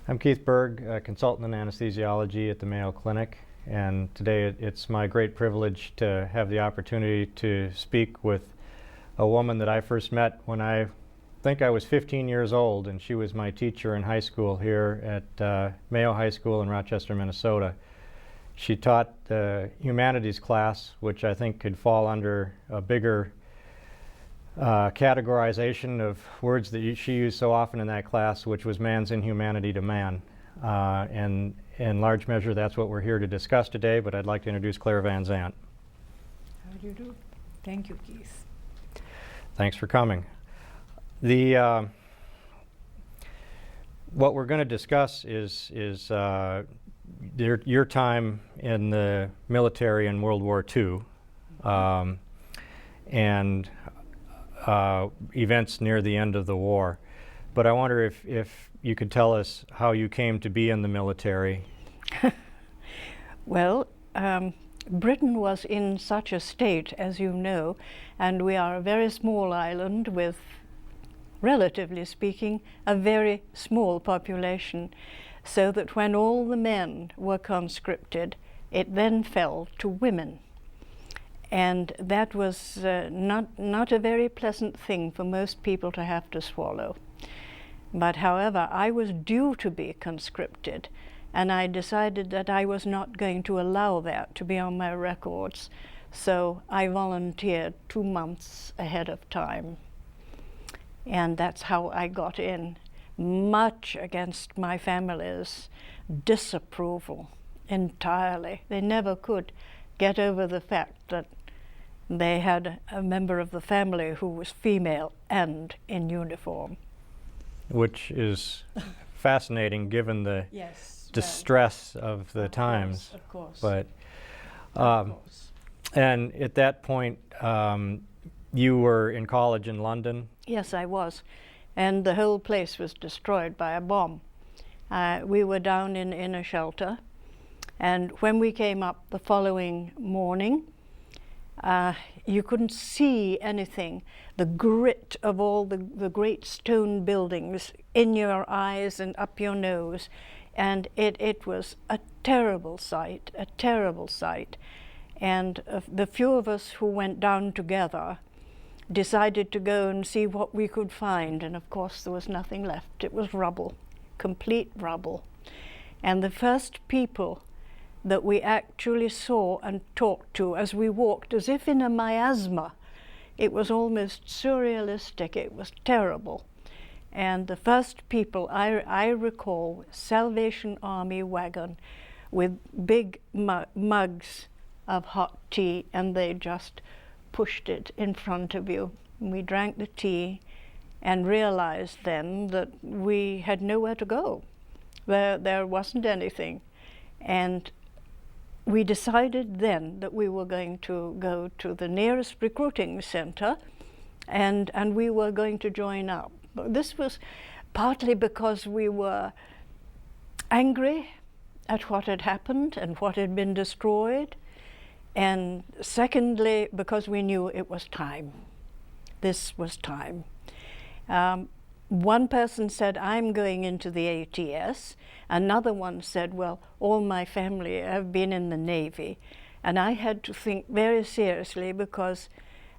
I'm Keith Berge, a consultant in anesthesiology at the Mayo Clinic, and today it's my great privilege to have the opportunity to speak with a woman that I first met when I think I was 15 years old, and she was my teacher in high school here at Mayo High School in Rochester, Minnesota. She taught the humanities class, which I think could fall under a bigger categorization of words that she used so often in that class, which was man's inhumanity to man. And in large measure, that's what we're here to discuss today, but I'd like to introduce Claire Van Zant. How do you do? Thank you, Keith. Thanks for coming. What we're going to discuss is your time in the military in World War II, and events near the end of the war. But I wonder if you could tell us how you came to be in the military. Well, Britain was in such a state, as you know, and we are a very small island with, relatively speaking, a very small population, so that when all the men were conscripted, it then fell to women. And that was not a very pleasant thing for most people to have to swallow. But however, I was due to be conscripted, and I decided that I was not going to allow that to be on my records. So I volunteered 2 months ahead of time. And that's how I got in, much against my family's disapproval entirely. They never could get over the fact that they had a member of the family who was female and in uniform. Which is fascinating given the distress of the times. Of course. But, and at that point, you were in college in London? Yes, I was. And the whole place was destroyed by a bomb. We were down in a shelter. And when we came up the following morning, you couldn't see anything. The grit of all the great stone buildings in your eyes and up your nose. And it was a terrible sight, a terrible sight. And the few of us who went down together decided to go and see what we could find. And of course, there was nothing left. It was rubble, complete rubble. And the first people that we actually saw and talked to as we walked, as if in a miasma. It was almost surrealistic. It was terrible. And the first people I recall, Salvation Army wagon with big mugs of hot tea, and they just pushed it in front of you. And we drank the tea and realized then that we had nowhere to go. There wasn't anything. And we decided then that we were going to go to the nearest recruiting center and we were going to join up. But this was partly because we were angry at what had happened and what had been destroyed, and secondly because we knew it was time. This was time. One person said, I'm going into the ATS. Another one said, well, all my family have been in the Navy. And I had to think very seriously because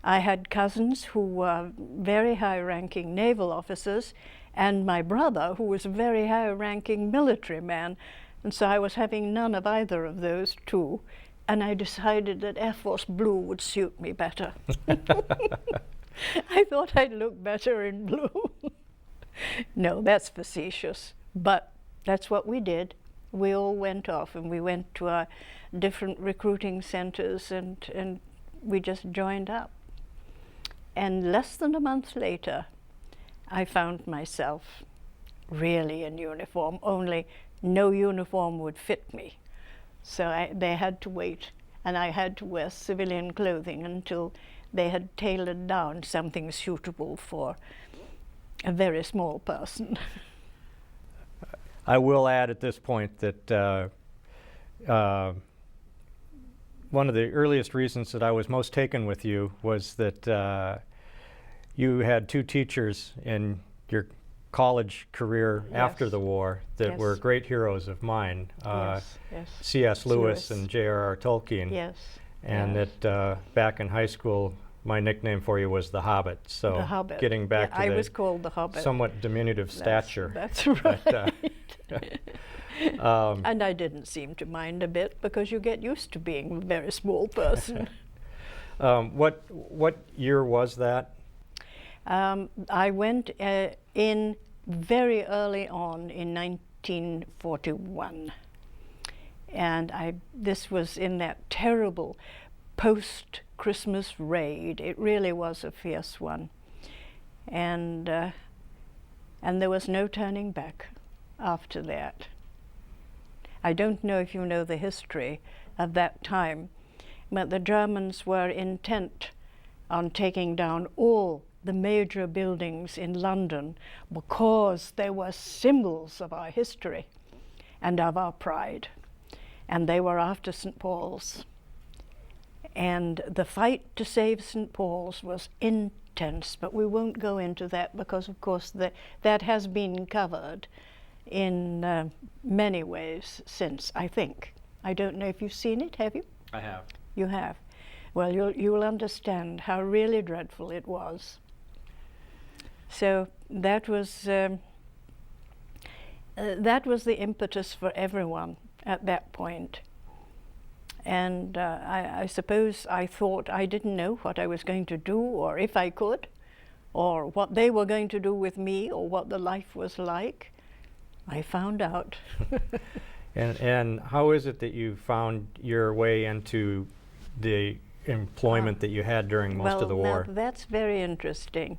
I had cousins who were very high-ranking naval officers and my brother who was a very high-ranking military man. And so I was having none of either of those two. And I decided that Air Force Blue would suit me better. I thought I'd look better in blue. No, that's facetious, but that's what we did. We all went off and we went to our different recruiting centers and we just joined up. And less than a month later, I found myself really in uniform, only no uniform would fit me. So they had to wait, and I had to wear civilian clothing until they had tailored down something suitable for a very small person. I will add at this point that one of the earliest reasons that I was most taken with you was that you had two teachers in your college career Yes. after the war that Yes. were great heroes of mine. Yes, yes. C.S. Lewis Lewis. and J.R.R. Tolkien. Yes. And yes. that back in high school, my nickname for you was the Hobbit. So The Hobbit. getting back Yeah, to I the was called the Hobbit. somewhat diminutive stature. That's right. But, and I didn't seem to mind a bit because you get used to being a very small person. what year was that? I went in very early on in 1941. And this was in that terrible post-Christmas raid. It really was a fierce one. And there was no turning back after that. I don't know if you know the history of that time, but the Germans were intent on taking down all the major buildings in London because they were symbols of our history and of our pride. And they were after St. Paul's. And the fight to save St. Paul's was intense, but we won't go into that because, of course, that has been covered in many ways since, I think. I don't know if you've seen it, have you? I have. You have. Well, you'll understand how really dreadful it was. So that was the impetus for everyone at that point. And I suppose I thought I didn't know what I was going to do, or if I could, or what they were going to do with me, or what the life was like. I found out. And how is it that you found your way into the employment that you had during most of the war? Now that's very interesting.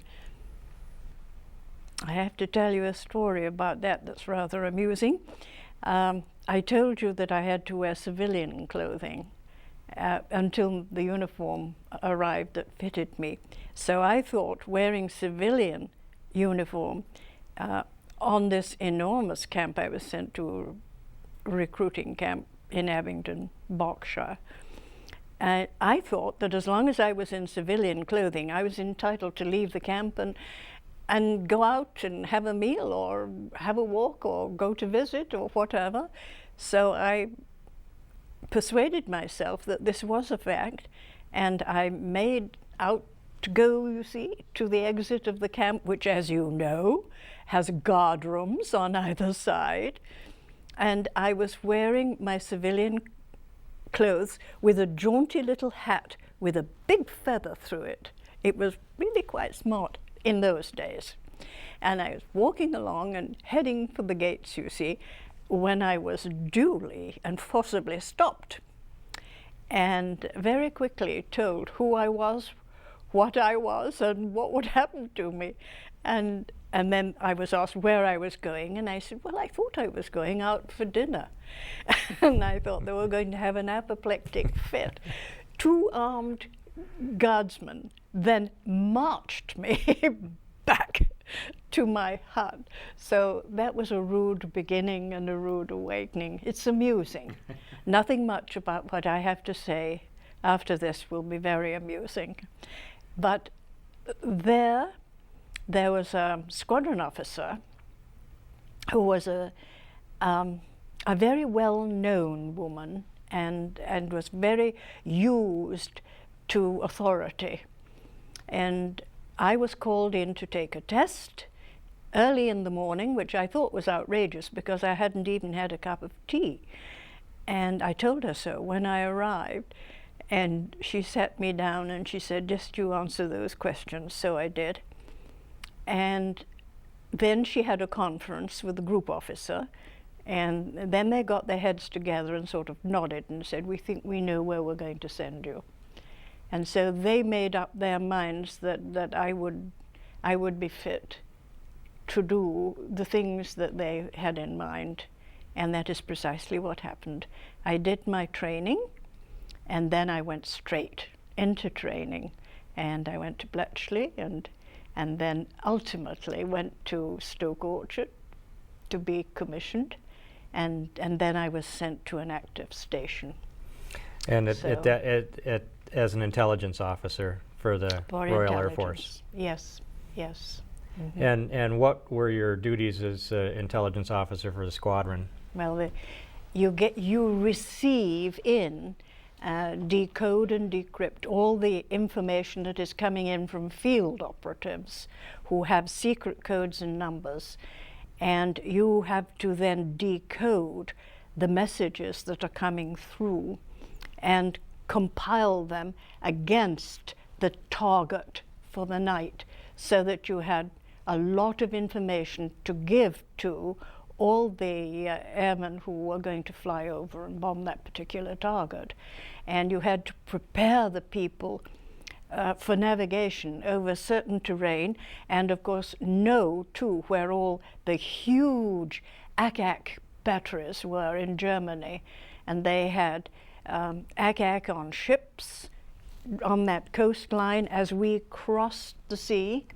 I have to tell you a story about that that's rather amusing. I told you that I had to wear civilian clothing until the uniform arrived that fitted me. So I thought wearing civilian uniform on this enormous camp, I was sent to a recruiting camp in Abingdon, Berkshire. I thought that as long as I was in civilian clothing, I was entitled to leave the camp and go out and have a meal or have a walk or go to visit or whatever. So I persuaded myself that this was a fact, and I made out to go, you see, to the exit of the camp, which, as you know, has guard rooms on either side. And I was wearing my civilian clothes with a jaunty little hat with a big feather through it. It was really quite smart in those days. And I was walking along and heading for the gates, you see, when I was duly and forcibly stopped, and very quickly told who I was, what I was, and what would happen to me. And then I was asked where I was going, and I said, well, I thought I was going out for dinner. And I thought they were going to have an apoplectic fit. 2 armed guardsmen then marched me back to my hut. So that was a rude beginning and a rude awakening. It's amusing. Nothing much about what I have to say after this will be very amusing. But there was a squadron officer who was a very well-known woman and was very used to authority. And I was called in to take a test early in the morning, which I thought was outrageous because I hadn't even had a cup of tea. And I told her so when I arrived. And she sat me down and she said, just you answer those questions. So I did. And then she had a conference with the group officer. And then they got their heads together and sort of nodded and said, we think we know where we're going to send you. And so they made up their minds that I would be fit to do the things that they had in mind. And that is precisely what happened. I did my training, and then I went straight into training. And I went to Bletchley, and then ultimately went to Stoke Orchard to be commissioned. And then I was sent to an active station. And as an intelligence officer for the Royal Air Force. Yes, yes. And what were your duties as intelligence officer for the squadron? Well, you receive in, decode and decrypt all the information that is coming in from field operatives who have secret codes and numbers, and you have to then decode the messages that are coming through and compile them against the target for the night, so that you had a lot of information to give to all the airmen who were going to fly over and bomb that particular target. And you had to prepare the people for navigation over certain terrain, and of course know too where all the huge ack-ack batteries were in Germany. And they had ack-ack on ships on that coastline as we crossed the sea.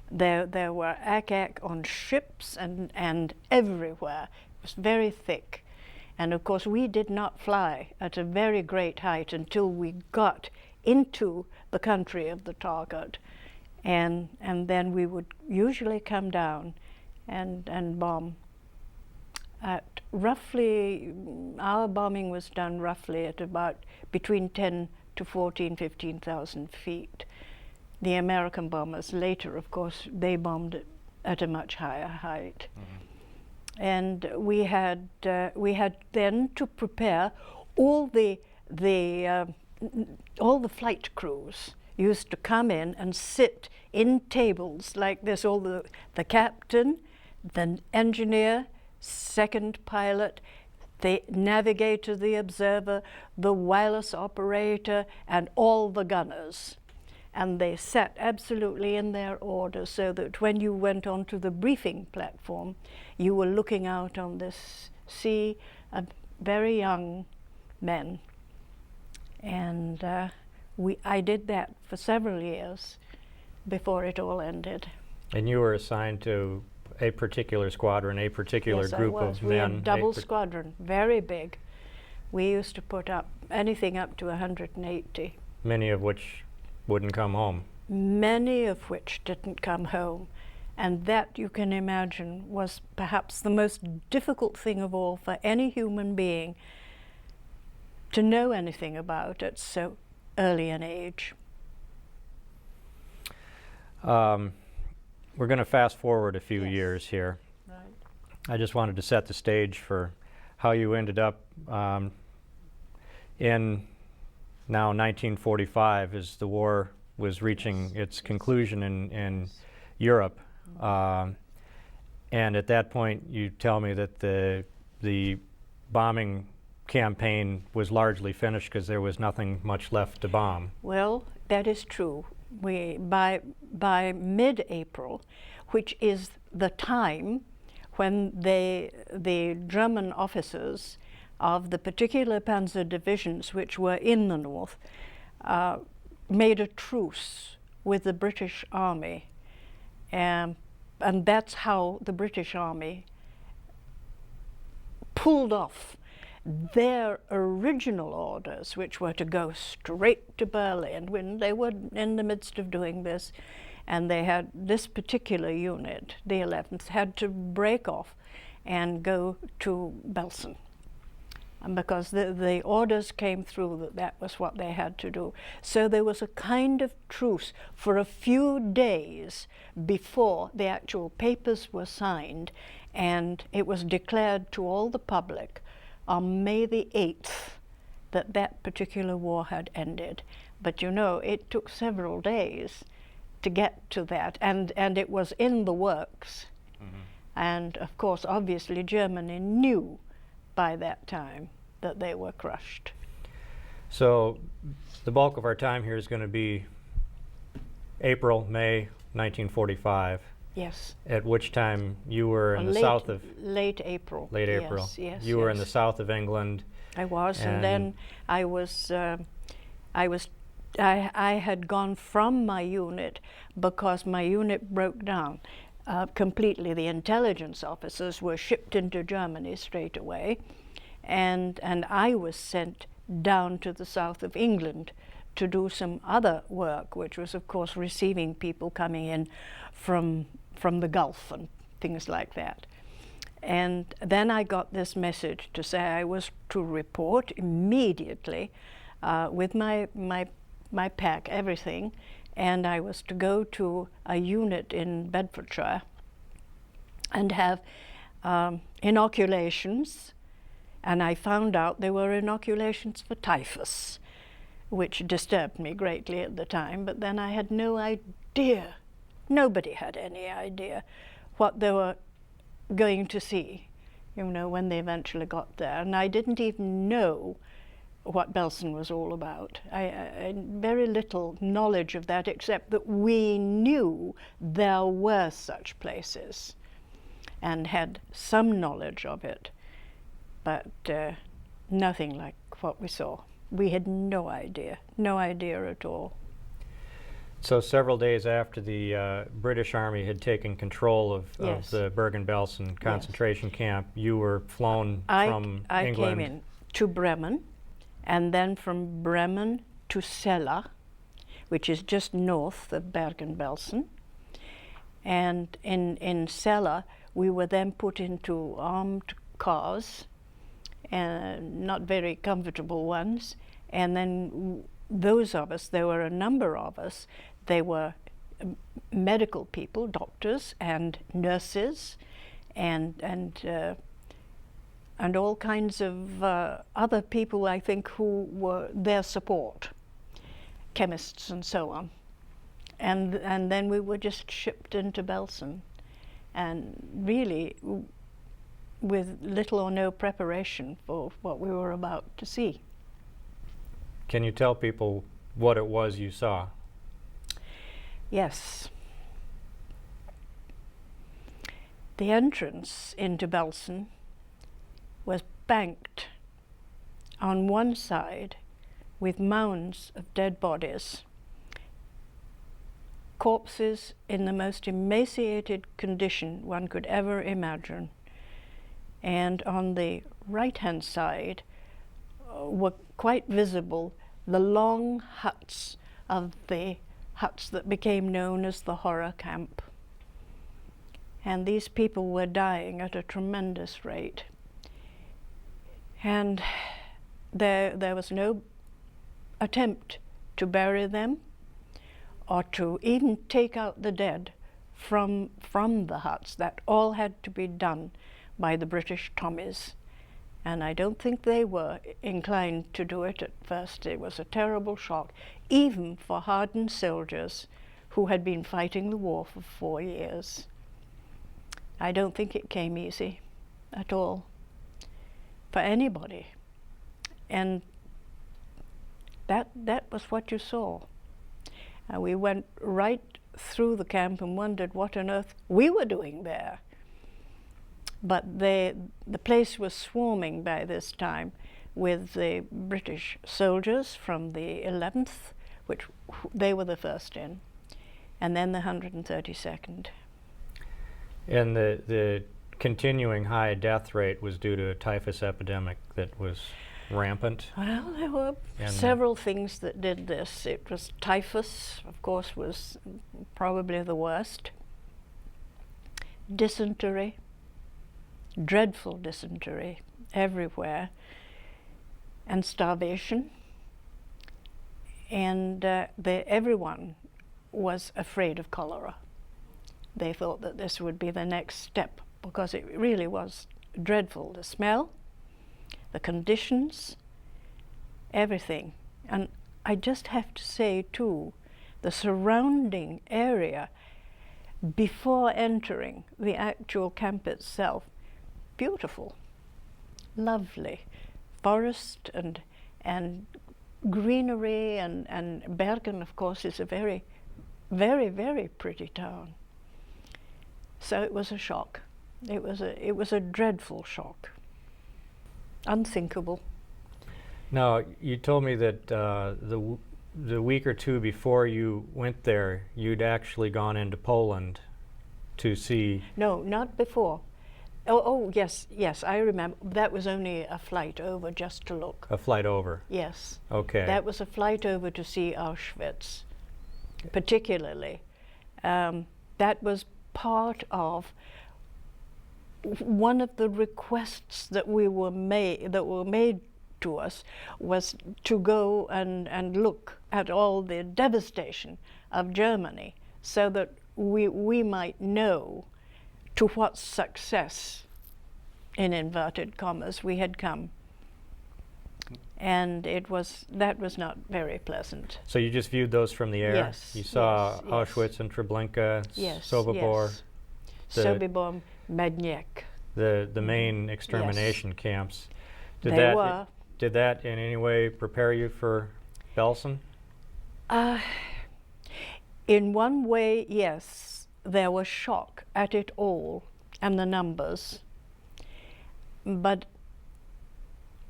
There were ack-ack on ships and everywhere. It was very thick. And of course we did not fly at a very great height until we got into the country of the target. And then we would usually come down and bomb at roughly, our bombing was done roughly at about between 10 to 14, 15,000 feet. The American bombers later, of course, they bombed at a much higher height. And we had then to prepare all the flight crews used to come in and sit in tables like this. All the captain, the engineer, second pilot, the navigator, the observer, the wireless operator, and all the gunners. And they sat absolutely in their order, so that when you went onto the briefing platform, you were looking out on this sea of very young men. And I did that for several years before it all ended. And you were assigned to a particular squadron, a particular group of men? We had double squadron, very big. We used to put up anything up to 180. Many of which wouldn't come home. Many of which didn't come home. And that, you can imagine, was perhaps the most difficult thing of all for any human being to know anything about at so early an age. We're going to fast forward a few Yes. years here. Right. I just wanted to set the stage for how you ended up in now 1945, as the war was reaching its conclusion in Europe. And at that point, you tell me that the bombing campaign was largely finished because there was nothing much left to bomb. Well, that is true. By mid-April, which is the time when the German officers of the particular panzer divisions which were in the north made a truce with the British Army. And that's how the British Army pulled off their original orders, which were to go straight to Berlin, when they were in the midst of doing this. And they had this particular unit, the 11th, had to break off and go to Belsen. And because the orders came through that was what they had to do. So there was a kind of truce for a few days before the actual papers were signed, and it was declared to all the public on May the 8th that that particular war had ended. But you know, it took several days to get to that, and it was in the works. And of course, obviously, Germany knew by that time that they were crushed. So the bulk of our time here is going to be April, May 1945. Yes. At which time you were in the south of... Late April. Late Yes, April. yes, You were in yes. the south of England. I was, and then I had gone from my unit because my unit broke down completely. The intelligence officers were shipped into Germany straight away, and I was sent down to the south of England to do some other work, which was, of course, receiving people coming in from from the Gulf and things like that. And then I got this message to say I was to report immediately with my pack, everything, and I was to go to a unit in Bedfordshire and have inoculations. And I found out there were inoculations for typhus, which disturbed me greatly at the time, but then I had no idea, nobody had any idea what they were going to see, you know, when they eventually got there. And I didn't even know what Belsen was all about. I had very little knowledge of that, except that we knew there were such places and had some knowledge of it, but nothing like what we saw. We had no idea at all. So several days after the British Army had taken control of the Bergen-Belsen concentration camp, you were flown from England. I came in to Bremen, and then from Bremen to Celle, which is just north of Bergen-Belsen. And in Celle, we were then put into armed cars, not very comfortable ones. And then those of us, there were a number of us, they were medical people, doctors and nurses, and all kinds of other people, I think, who were their support, chemists and so on. And then we were just shipped into Belsen, and really with little or no preparation for what we were about to see. Can you tell people what it was you saw? Yes. The entrance into Belsen was banked on one side with mounds of dead bodies, corpses in the most emaciated condition one could ever imagine. And on the right-hand side were quite visible the long huts of the huts that became known as the horror camp. And these people were dying at a tremendous rate. And there was no attempt to bury them or to even take out the dead from the huts. That all had to be done by the British Tommies. And I don't think they were inclined to do it at first. It was a terrible shock, even for hardened soldiers who had been fighting the war for 4 years. I don't think it came easy at all for anybody. And that was what you saw. We went right through the camp and wondered what on earth we were doing there. But the place was swarming by this time with the British soldiers from the 11th, which they were the first in, and then the 132nd. And the continuing high death rate was due to a typhus epidemic that was rampant? Well, there were several things that did this. It was typhus, of course, was probably the worst. Dysentery, dreadful dysentery everywhere, and starvation. And everyone was afraid of cholera. They thought that this would be the next step, because it really was dreadful. The smell, the conditions, everything. And I just have to say too, the surrounding area before entering the actual camp itself, beautiful, lovely, forest and greenery, and Bergen, of course, is a very, very, very pretty town. So it was a shock. It was a dreadful shock. Unthinkable. Now, you told me that the week or two before you went there, you'd actually gone into Poland to see... No, not before. Oh, yes, I remember. That was only a flight over just to look. A flight over? Yes. Okay. That was a flight over to see Auschwitz, particularly. That was part of one of the requests that were made to us was to go and look at all the devastation of Germany, so that we might know to what success, in inverted commas, we had come. And that was not very pleasant. So you just viewed those from the air? Yes. You saw yes, Auschwitz and Treblinka, yes, Sobibor, yes. Sobibor, Medniec. the main extermination camps. Did They that were. Did that in any way prepare you for Belsen? In one way, yes. There was shock at it all and the numbers. But,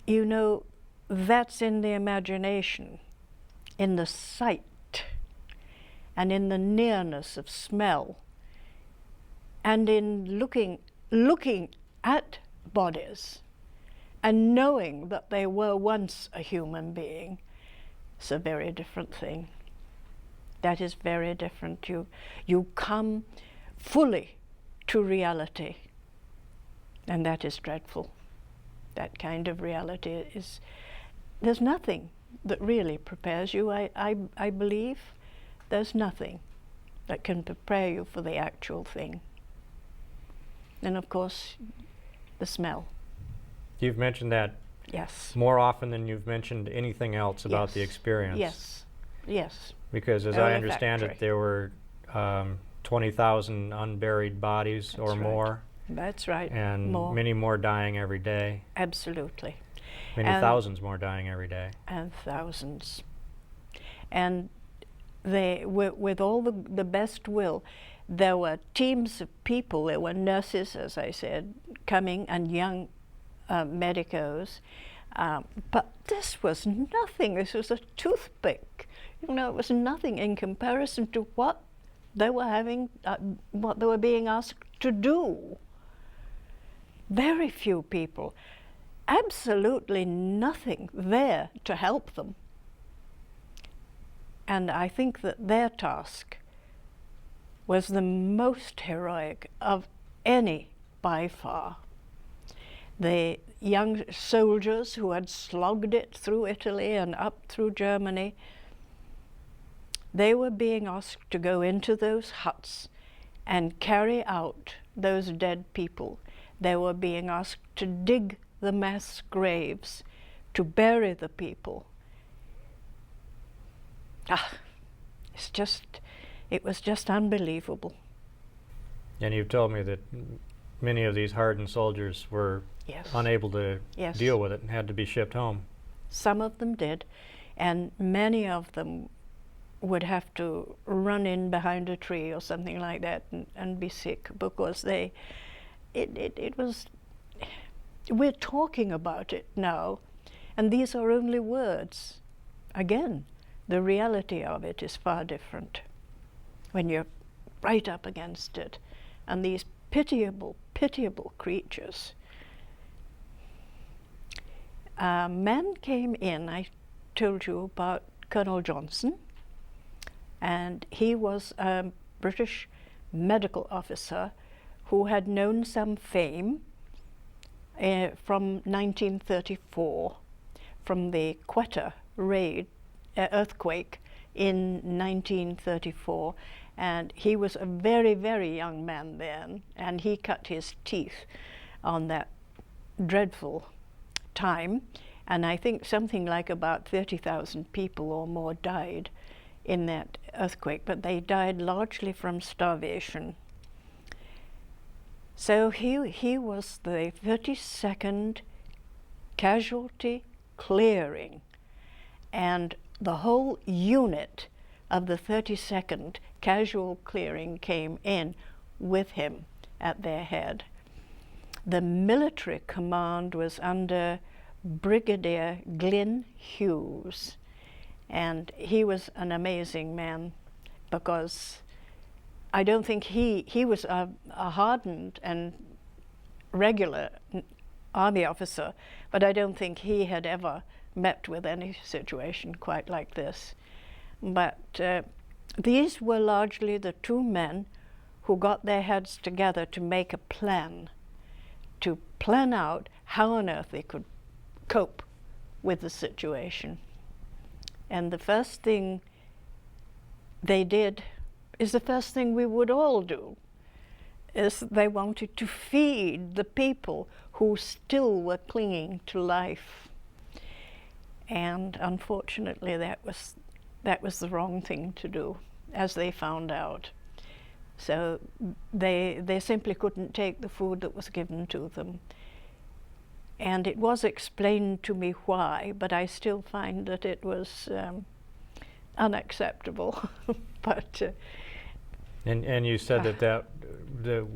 you know, that's in the imagination, in the sight, and in the nearness of smell, and in looking at bodies and knowing that they were once a human being. It's a very different thing. That is very different. You come fully to reality, and that is dreadful. That kind of reality is, there's nothing that really prepares you. I believe there's nothing that can prepare you for the actual thing. And of course, the smell. You've mentioned that Yes. more often than you've mentioned anything else about the Yes. experience. Yes. Yes. Because as I Early understand factory. it, there were 20,000 unburied bodies or That's right. more, That's right. and More. many more dying every day. Absolutely. Many And- thousands more dying every day. And thousands. And they, with all the best will, there were teams of people, there were nurses, as I said, coming, and young medicos. But this was nothing. This was a toothpick. You know, it was nothing in comparison to what they were having, what they were being asked to do. Very few people. Absolutely nothing there to help them. And I think that their task was the most heroic of any by far. The young soldiers who had slogged it through Italy and up through Germany, they were being asked to go into those huts and carry out those dead people. They were being asked to dig the mass graves, to bury the people. It was just unbelievable. And you've told me that many of these hardened soldiers were Yes. unable to Yes. deal with it and had to be shipped home. Some of them did, and many of them would have to run in behind a tree or something like that and be sick, because it was, we're talking about it now, and these are only words. Again, the reality of it is far different when you're right up against it. And these pitiable, pitiable creatures. A man came in, I told you about Colonel Johnson, and he was a British medical officer who had known some fame from 1934, from the Quetta earthquake in 1934. And he was a very, very young man then, and he cut his teeth on that dreadful time. And I think something like about 30,000 people or more died in that earthquake, but they died largely from starvation. So he was the 32nd casualty clearing, and the whole unit of the 32nd casual clearing came in with him at their head. The military command was under Brigadier Glyn Hughes, and he was an amazing man, because I don't think he was a hardened and regular army officer, but I don't think he had ever met with any situation quite like this. But these were largely the two men who got their heads together to make a plan, to plan out how on earth they could cope with the situation. And the first thing they did is the first thing we would all do, is they wanted to feed the people who still were clinging to life. And unfortunately that was the wrong thing to do, as they found out. So they simply couldn't take the food that was given to them. And it was explained to me why, but I still find that it was unacceptable. But and you said that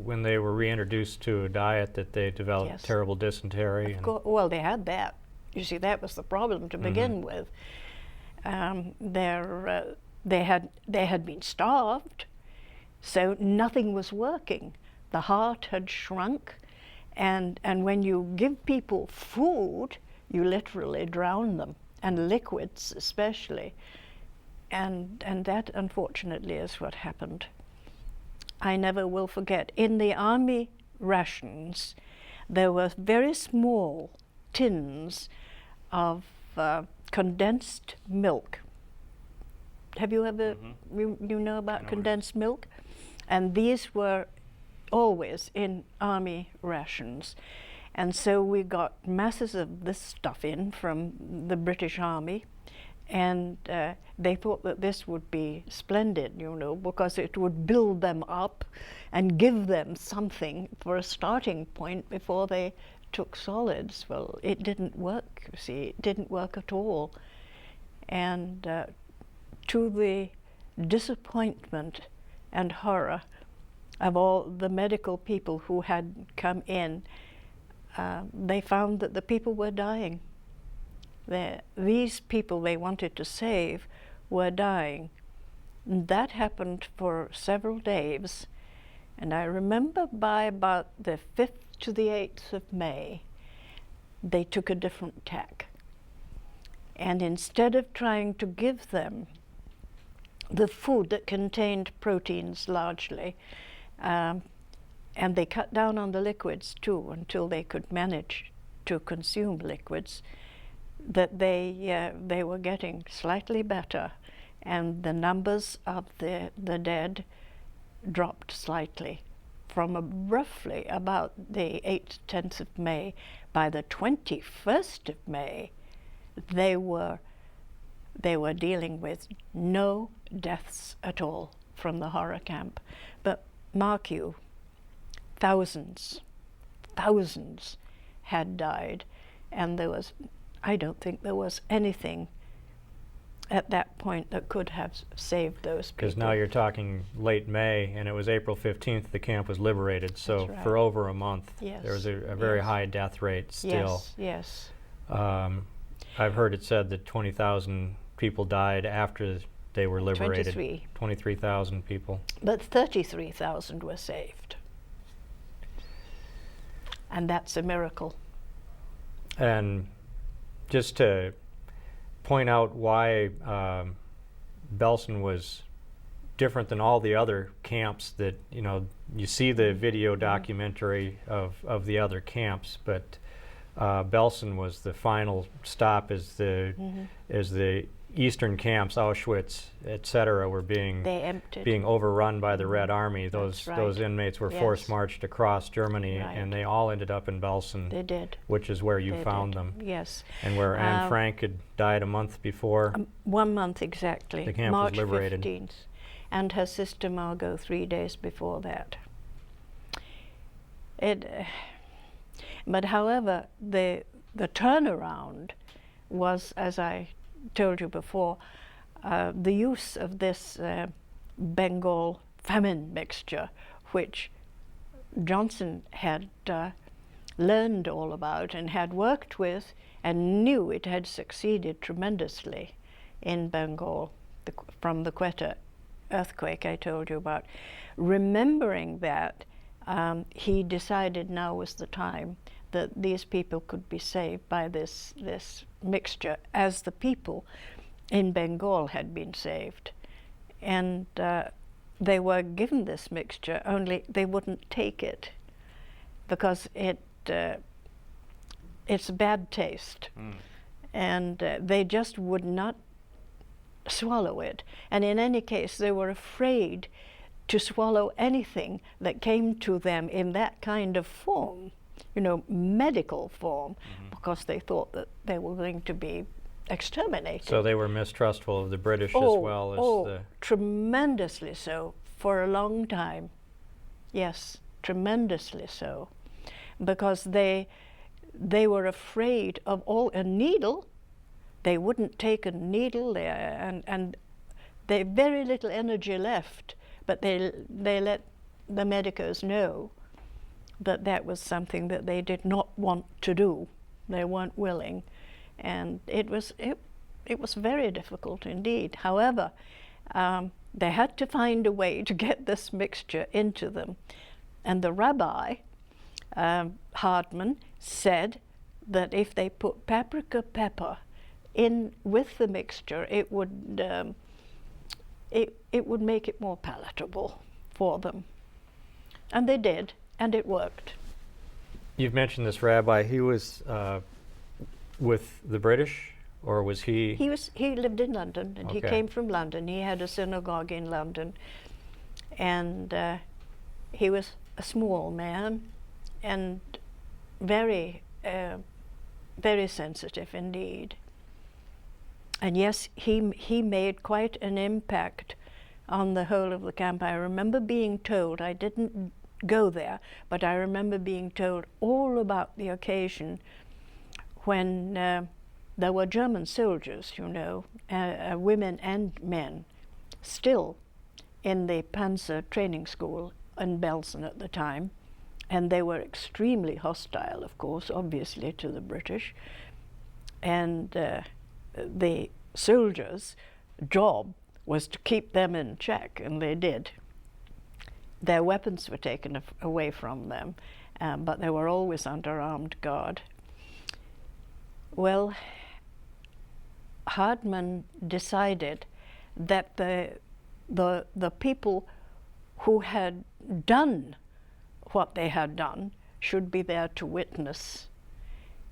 when they were reintroduced to a diet that they developed Yes. terrible dysentery. Well, they had that. You see, that was the problem to begin with. They had been starved, so nothing was working. The heart had shrunk, and when you give people food, you literally drown them, and liquids especially. And that, unfortunately, is what happened. I never will forget, in the army rations, there were very small tins of condensed milk. Have you ever, you know about condensed milk? And these were always in army rations. And so we got masses of this stuff in from the British Army, and they thought that this would be splendid, you know, because it would build them up and give them something for a starting point before they took solids. Well, it didn't work, you see, it didn't work at all. And to the disappointment and horror of all the medical people who had come in, they found that the people were dying. These people they wanted to save were dying. And that happened for several days. And I remember by about the 5th to the 8th of May, they took a different tack. And instead of trying to give them the food that contained proteins largely, and they cut down on the liquids too until they could manage to consume liquids, that they were getting slightly better, and the numbers of the dead dropped slightly from roughly about the 8th, 10th of May. By the 21st of May, they were dealing with no deaths at all from the horror camp. But mark you, thousands had died, and I don't think there was anything at that point that could have saved those people. Because now you're talking late May, and it was April 15th the camp was liberated, so right. for over a month Yes. there was a very Yes. high death rate still. Yes. I've heard it said that 20,000 people died after they were liberated. 23,000 people. But 33,000 were saved. And that's a miracle. And just to point out why Belsen was different than all the other camps that, you know, you see the video documentary of the other camps, but Belsen was the final stop as the eastern camps, Auschwitz, etc., were being overrun by the Red Army. Those inmates were forced marched across Germany, and they all ended up in Belsen. They did. Which is where you found them. Yes. And where Anne Frank had died a month before. 1 month exactly. The camp March was liberated. 15th. And her sister Margot 3 days before that. But however, the turnaround was, as I told you before, the use of this Bengal famine mixture, which Johnson had learned all about and had worked with and knew it had succeeded tremendously in Bengal from the Quetta earthquake I told you about. Remembering that, he decided now was the time that these people could be saved by this mixture, as the people in Bengal had been saved. And they were given this mixture, only they wouldn't take it because it's a bad taste. And they just would not swallow it. And in any case, they were afraid to swallow anything that came to them in that kind of form, you know, medical form, because they thought that they were going to be exterminated. So they were mistrustful of the British as well as the... tremendously so, for a long time. Yes, tremendously so. Because they were afraid of a needle. They wouldn't take a needle, and they very little energy left, but they let the medicos know that that was something that they did not want to do. They weren't willing, and it was very difficult indeed. However, they had to find a way to get this mixture into them, and the rabbi Hardman said that if they put paprika pepper in with the mixture, it would make it more palatable for them. And they did, and it worked. You've mentioned this rabbi. He was with the British, or was he? He lived in London, and he came from London. He had a synagogue in London, and he was a small man and very, very sensitive indeed. And yes, he made quite an impact on the whole of the camp. I remember being told, I didn't go there, but I remember being told all about the occasion when there were German soldiers, you know, women and men, still in the Panzer training school in Belsen at the time. And they were extremely hostile, of course, obviously, to the British. And the soldiers' job was to keep them in check, and they did. Their weapons were taken away from them, but they were always under armed guard. Well, Hardman decided that the people who had done what they had done should be there to witness,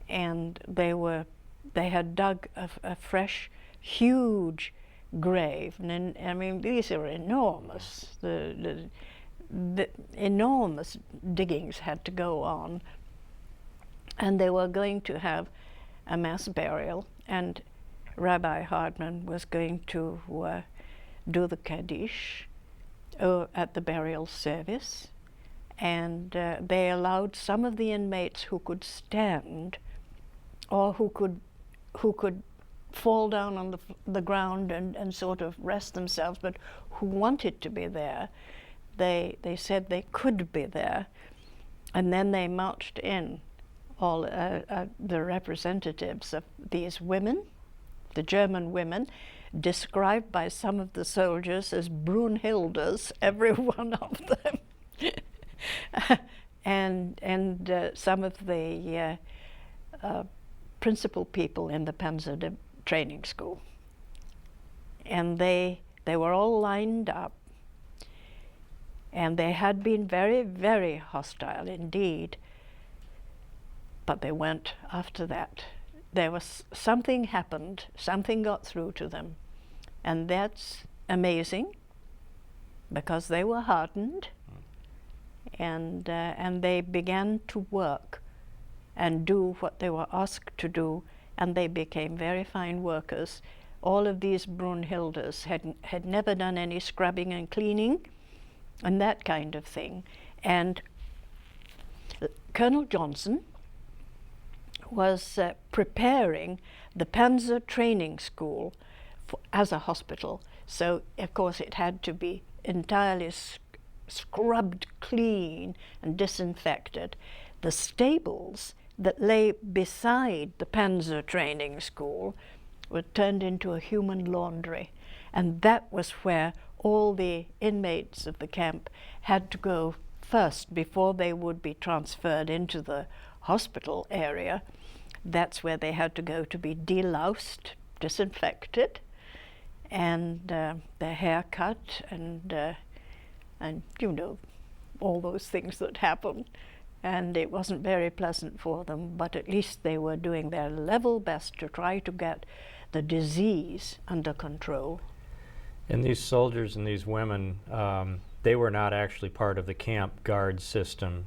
and they had dug a fresh, huge grave, and I mean these are enormous. The enormous diggings had to go on, and they were going to have a mass burial, and Rabbi Hardman was going to do the Kaddish at the burial service, and they allowed some of the inmates who could stand or who could fall down on the ground and sort of rest themselves, but who wanted to be there, they said they could be there. And then they marched in, all the representatives of these women, the German women, described by some of the soldiers as Brunhildes, every one of them. and some of the principal people in the Panzer training school. And they were all lined up, and they had been very, very hostile indeed, but they went after that. There was something happened, something got through to them, and that's amazing because they were hardened, and they began to work and do what they were asked to do, and they became very fine workers. All of these Brunhildes had never done any scrubbing and cleaning and that kind of thing. And Colonel Johnson was preparing the Panzer training school as a hospital. So, of course, it had to be entirely scrubbed clean and disinfected. The stables that lay beside the Panzer training school were turned into a human laundry, and that was where all the inmates of the camp had to go first before they would be transferred into the hospital area. That's where they had to go to be deloused, disinfected, and their hair cut and and you know, all those things that happen. And it wasn't very pleasant for them, but at least they were doing their level best to try to get the disease under control. And these soldiers and these women, they were not actually part of the camp guard system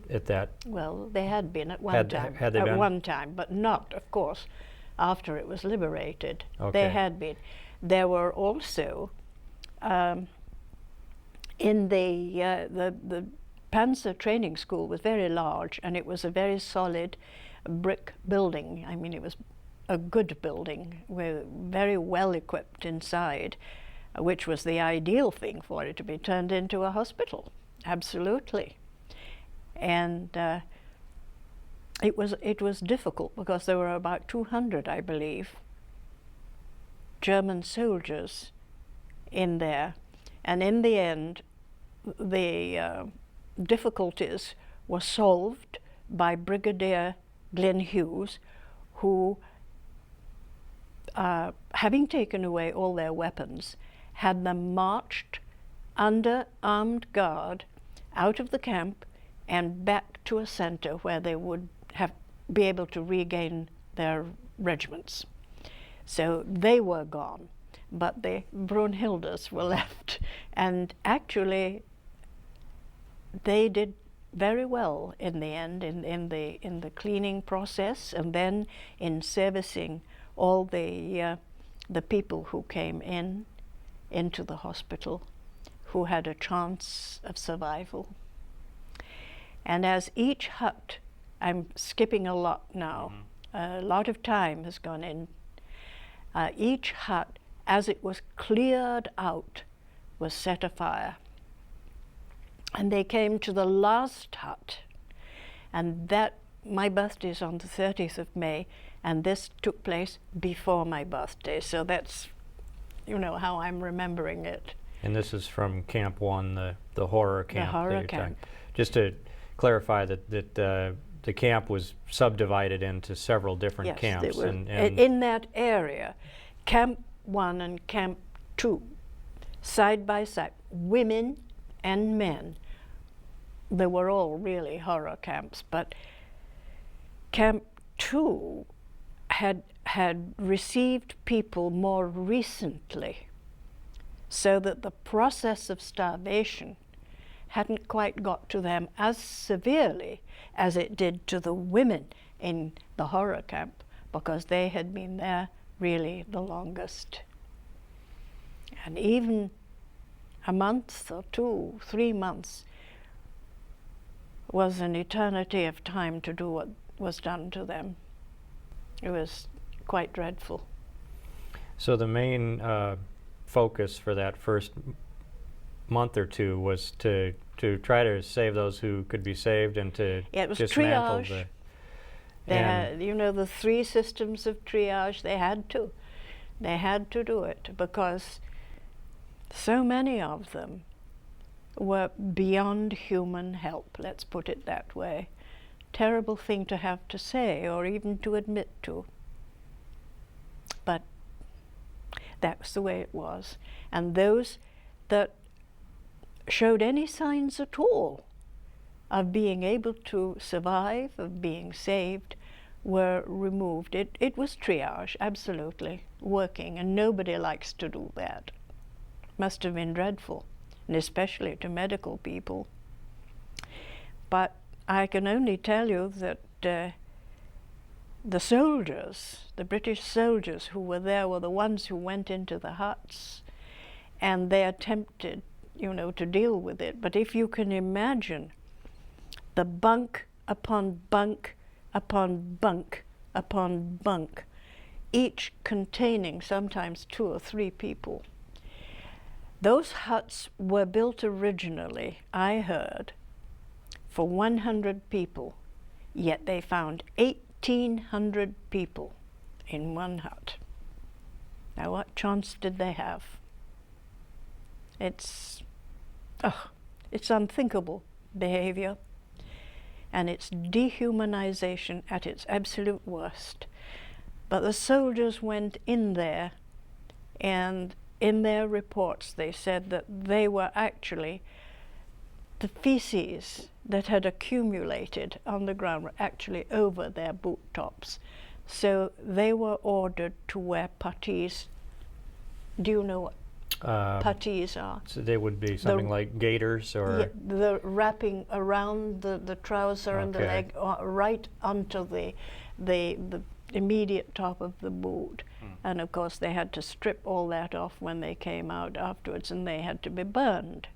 at that. Well, they had been at one time. Had they at been? one time, but not, of course, after it was liberated. Okay. They had been. There were also in the Panzer training school was very large, and it was a very solid brick building. I mean, it was a good building, very well equipped inside, which was the ideal thing for it to be turned into a hospital. Absolutely. And it was difficult because there were about 200, I believe, German soldiers in there, and in the end, the difficulties were solved by Brigadier Glenn Hughes, who, having taken away all their weapons, had them marched under armed guard out of the camp and back to a center where they would be able to regain their regiments. So they were gone, but the Brunhildes were left, and actually they did very well in the end in the cleaning process, and then in servicing all the people who came into the hospital who had a chance of survival. And as each hut, I'm skipping a lot now, a lot of time has gone in, each hut, as it was cleared out, was set afire. And they came to the last hut, and my birthday is on the 30th of May, and this took place before my birthday, so that's, you know, how I'm remembering it. And this is from Camp 1, the horror camp. The horror camp. Just to clarify that the camp was subdivided into several different camps. Yes, in that area, Camp 1 and Camp 2, side by side, women and men. They were all really horror camps, but Camp 2 had received people more recently, so that the process of starvation hadn't quite got to them as severely as it did to the women in the horror camp, because they had been there really the longest. And even a month or 2, 3 months was an eternity of time to do what was done to them. It was quite dreadful. So the main focus for that first month or two was to try to save those who could be saved, and to it was dismantle triage. They had, you know, the 3 systems of triage. They had to do it, because so many of them were beyond human help, let's put it that way. Terrible thing to have to say or even to admit to, but that's the way it was. And those that showed any signs at all of being able to survive, of being saved, were removed. It was triage, absolutely, working, and nobody likes to do that. Must have been dreadful, and especially to medical people. But I can only tell you that the soldiers, the British soldiers who were there, were the ones who went into the huts, and they attempted, you know, to deal with it. But if you can imagine the bunk upon bunk upon bunk upon bunk, each containing sometimes 2 or 3 people. Those huts were built originally, I heard, for 100 people, yet they found 1,800 people in one hut. Now, what chance did they have? It's unthinkable behavior, and it's dehumanization at its absolute worst. But the soldiers went in there, and in their reports they said that they were actually the feces that had accumulated on the ground were actually over their boot tops. So they were ordered to wear puttees. Do you know what puttees are? So they would be something like gaiters, or? Yeah, the wrapping around the trouser and the leg, right onto the immediate top of the boot. And of course they had to strip all that off when they came out afterwards, and they had to be burned.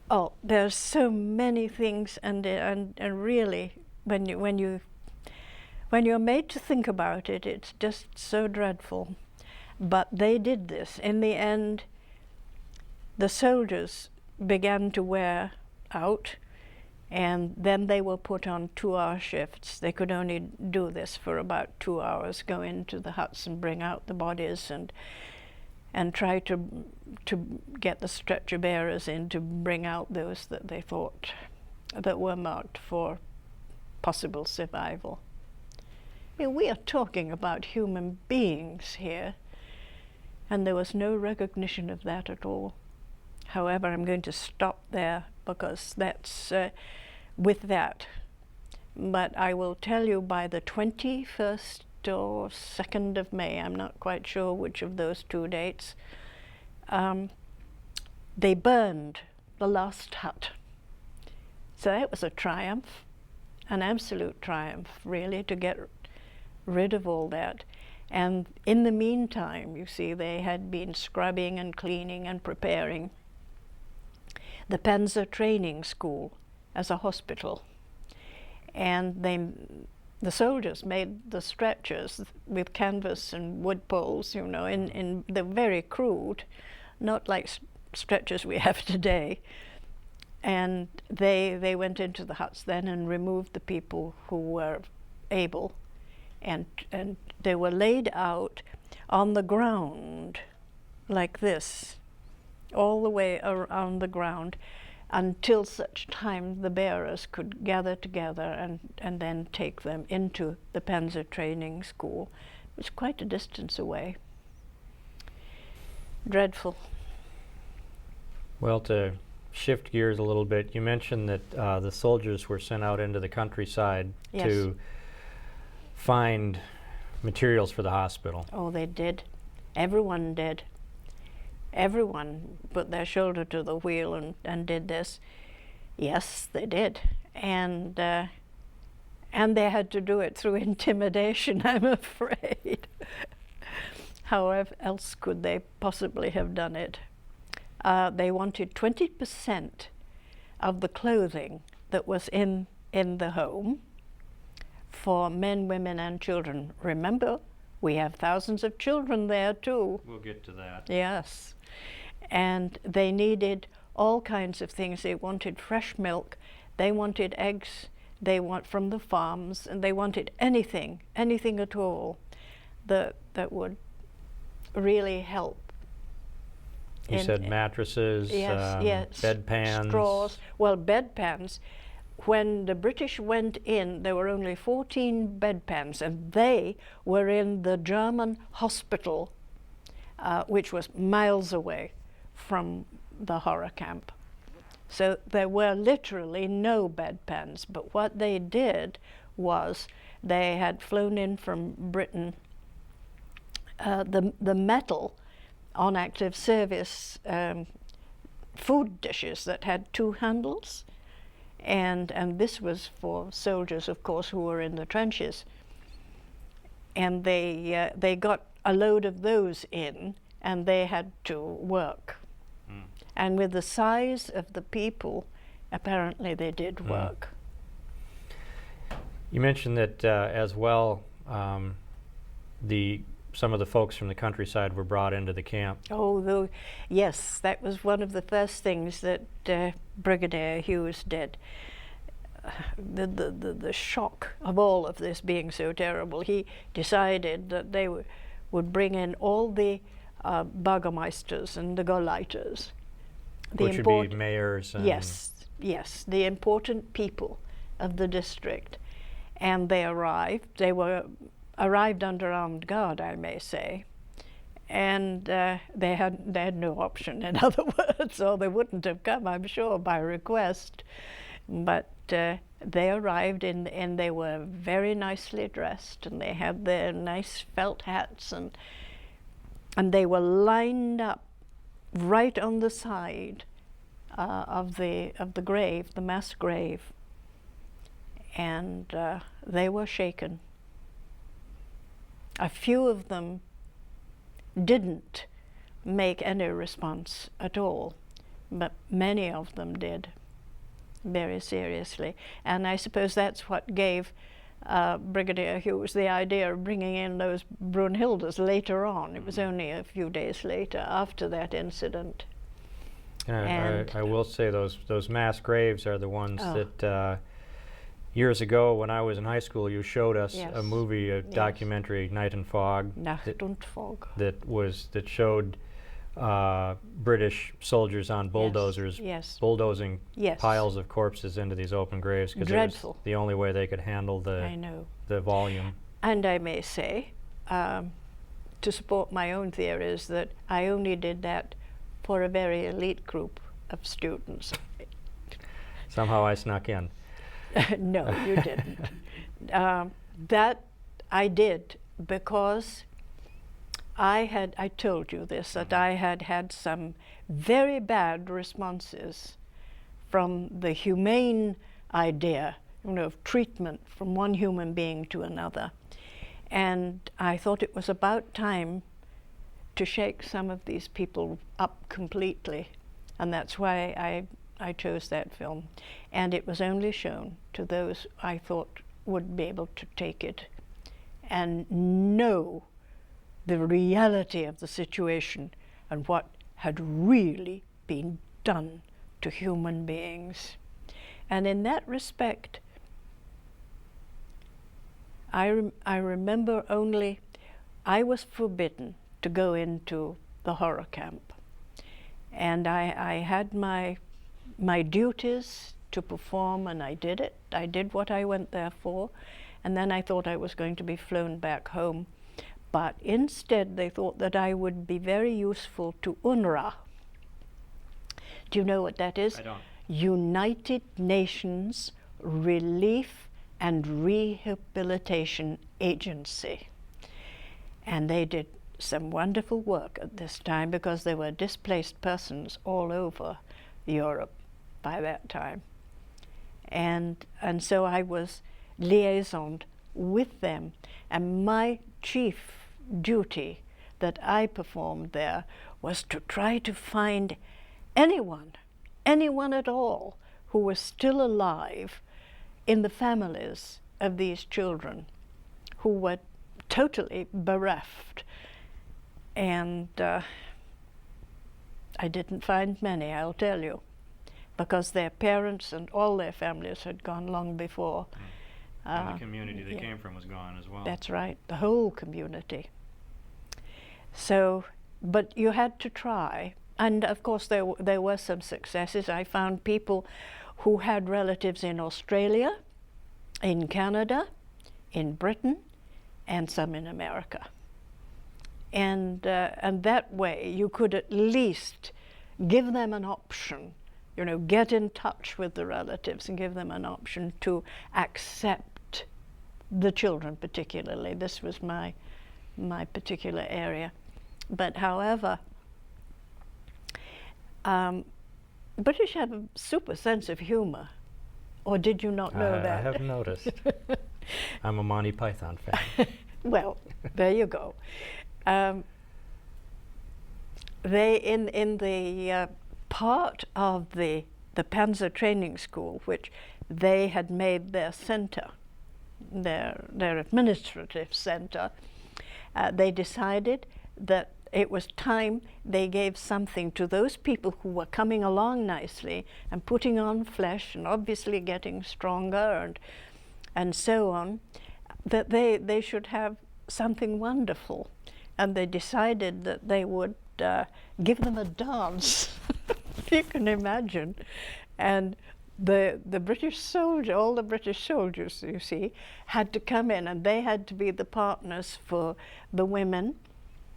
Oh, there's so many things, and really, when you're made to think about it, it's just so dreadful. But they did this. In the end, the soldiers began to wear out, and then they were put on 2-hour shifts. They could only do this for about 2 hours, go into the huts and bring out the bodies and try to get the stretcher bearers in to bring out those that they thought that were marked for possible survival. I mean, we are talking about human beings here, and there was no recognition of that at all. However, I'm going to stop there because that's with that. But I will tell you, by the 21st or 2nd of May, I'm not quite sure which of those two dates, they burned the last hut. So that was a triumph, an absolute triumph, really, to get rid of all that. And in the meantime, you see, they had been scrubbing and cleaning and preparing the Panzer training school as a hospital. And the soldiers made the stretchers with canvas and wood poles, you know, in the very crude, not like stretchers we have today. And they went into the huts then and removed the people who were able, and they were laid out on the ground like this, all the way around the ground, until such time the bearers could gather together and then take them into the Panzer training school. It was quite a distance away. Dreadful. Well, to shift gears a little bit, you mentioned that the soldiers were sent out into the countryside Yes. to find materials for the hospital. Oh, they did. Everyone did. Everyone put their shoulder to the wheel and did this. Yes, they did. And they had to do it through intimidation, I'm afraid. However else could they possibly have done it? They wanted 20% of the clothing that was in the home for men, women, and children. Remember, we have thousands of children there too. We'll get to that. Yes. And they needed all kinds of things. They wanted fresh milk, they wanted eggs, they want from the farms, and they wanted anything at all that would really help. You said mattresses, yes, bedpans. Straws. Well, bedpans. When the British went in, there were only 14 bedpans, and they were in the German hospital, which was miles away from the horror camp. So there were literally no bedpans, but what they did was they had flown in from Britain the metal on active service food dishes that had 2 handles, and this was for soldiers, of course, who were in the trenches. And they got a load of those in, and they had to work. And with the size of the people, apparently they did work. You mentioned that as well, some of the folks from the countryside were brought into the camp. Oh, yes, that was one of the first things that Brigadier Hughes did. The shock of all of this being so terrible, he decided that they would bring in all the Burgermeisters and the Gauleiters. Which would be mayors and... Yes, the important people of the district. And they arrived. They were arrived under armed guard, I may say. And they had no option, in other words, or they wouldn't have come, I'm sure, by request. But they arrived and they were very nicely dressed, and they had their nice felt hats, and they were lined up right on the side of the grave, the mass grave, and they were shaken. A few of them didn't make any response at all, but many of them did, very seriously. And I suppose that's what gave Brigadier Hughes the idea of bringing in those Brunhildes later on. It was only a few days later, after that incident. And I will say those mass graves are the ones that years ago when I was in high school you showed us a movie, a documentary, Night and Fog, Nacht und Fog, that showed British soldiers on bulldozers bulldozing piles of corpses into these open graves, because it was the only way they could handle the volume. And I may say, to support my own theories, that I only did that for a very elite group of students. Somehow I snuck in. No, you didn't. That I did because I told you this, that I had had some very bad responses from the humane idea, of treatment from one human being to another. And I thought it was about time to shake some of these people up completely. And that's why I chose that film. And it was only shown to those I thought would be able to take it and know the reality of the situation and what had really been done to human beings. And in that respect, I remember only I was forbidden to go into the horror camp. And I had my duties to perform, and I did it. I did what I went there for, and then I thought I was going to be flown back home. But instead they thought that I would be very useful to UNRWA. Do you know what that is? I don't. United Nations Relief and Rehabilitation Agency. And they did some wonderful work at this time, because there were displaced persons all over Europe by that time. And so I was liaisoned with them, and my chief duty that I performed there was to try to find anyone at all who was still alive in the families of these children who were totally bereft. And I didn't find many, I'll tell you, because their parents and all their families had gone long before. And the community they came from was gone as well. That's right, the whole community. So, but you had to try. And of course there were some successes. I found people who had relatives in Australia, in Canada, in Britain, and some in America. And that way you could at least give them an option, get in touch with the relatives and give them an option to accept the children particularly. This was my particular area. But however, British have a super sense of humor. Or did you not know that? I have noticed. I'm a Monty Python fan. Well, there you go. They in the part of the Panzer Training School, which they had made their center, their administrative center, they decided that it was time they gave something to those people who were coming along nicely and putting on flesh and obviously getting stronger and so on, that they should have something wonderful. And they decided that they would give them a dance, you can imagine. And the British soldier, all the British soldiers, you see, had to come in, and they had to be the partners for the women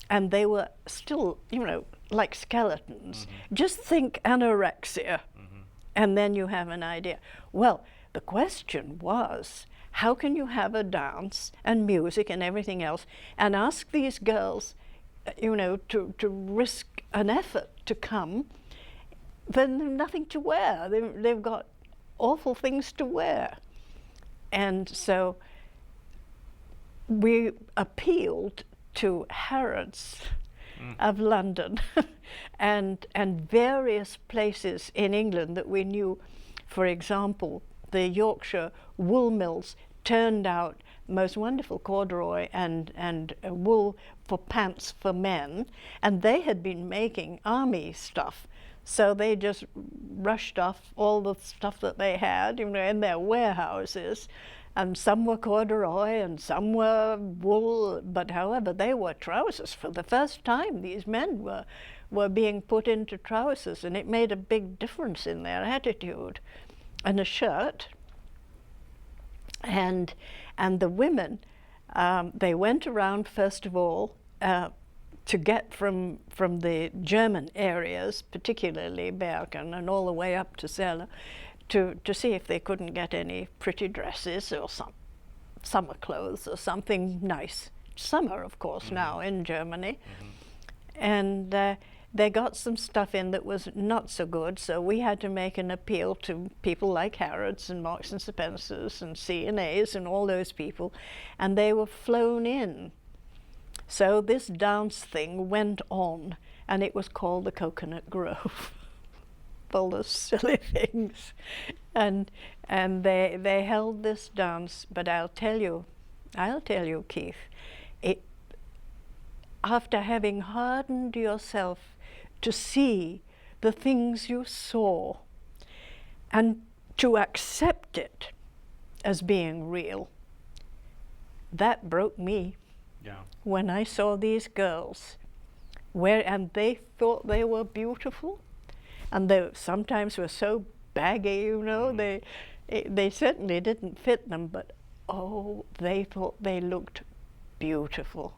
and they were still, you know, like skeletons. Just think anorexia, and then you have an idea. Well, the question was, how can you have a dance and music and everything else and ask these girls, you know, to risk an effort to come, then they've nothing to wear. They've got awful things to wear. And so we appealed to Harrods of London and various places in England that we knew. For example, the Yorkshire wool mills turned out most wonderful corduroy and wool for pants for men, and they had been making army stuff. So they just rushed off all the stuff that they had, you know, in their warehouses, and some were corduroy and some were wool, but however, they were trousers. For the first time, these men were being put into trousers, and it made a big difference in their attitude. And a shirt, and the women, they went around first of all to get from the German areas, particularly Berge and all the way up to Celle, to see if they couldn't get any pretty dresses or some summer clothes or something nice. Summer, of course, now in Germany. And they got some stuff in that was not so good, so we had to make an appeal to people like Harrods and Marks and Spencer's and C&A's and all those people, and they were flown in. So this dance thing went on, and it was called the Coconut Grove. Full of silly things. And they held this dance, but I'll tell you, Keith, after having hardened yourself to see the things you saw and to accept it as being real, that broke me. Yeah. When I saw these girls, and they thought they were beautiful, and they sometimes were so baggy, you know, they certainly didn't fit them, but oh, they thought they looked beautiful.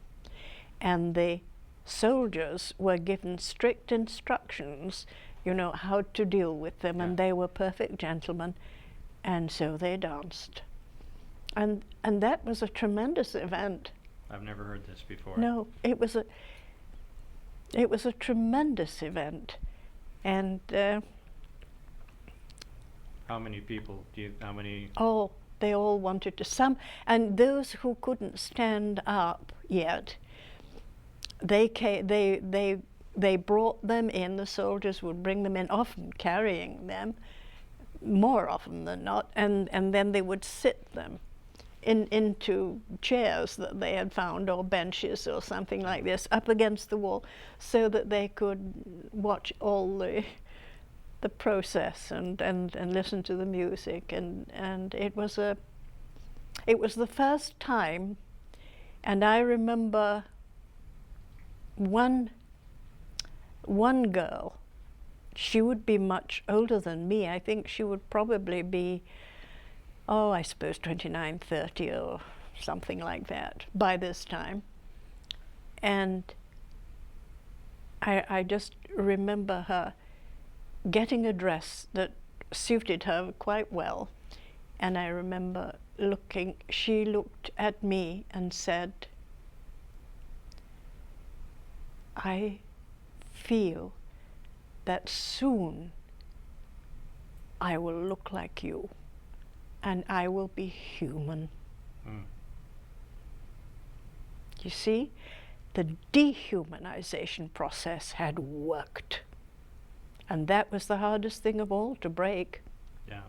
And the soldiers were given strict instructions, you know, how to deal with them, and they were perfect gentlemen, and so they danced. And that was a tremendous event. I've never heard this before. No, it was a tremendous event. And how many people Oh, they all wanted to. Some, and those who couldn't stand up yet, they brought them in. The soldiers would bring them in, often carrying them, more often than not, and then they would sit them into chairs that they had found, or benches or something like this, up against the wall, so that they could watch all the process and listen to the music. And it was the first time, and I remember one girl, she would be much older than me. I think she would probably be, I suppose 29, 30 or something like that by this time. And I just remember her getting a dress that suited her quite well. And I remember she looked at me and said, "I feel that soon I will look like you, and I will be human." You see, the dehumanization process had worked, and that was the hardest thing of all to break. Yeah.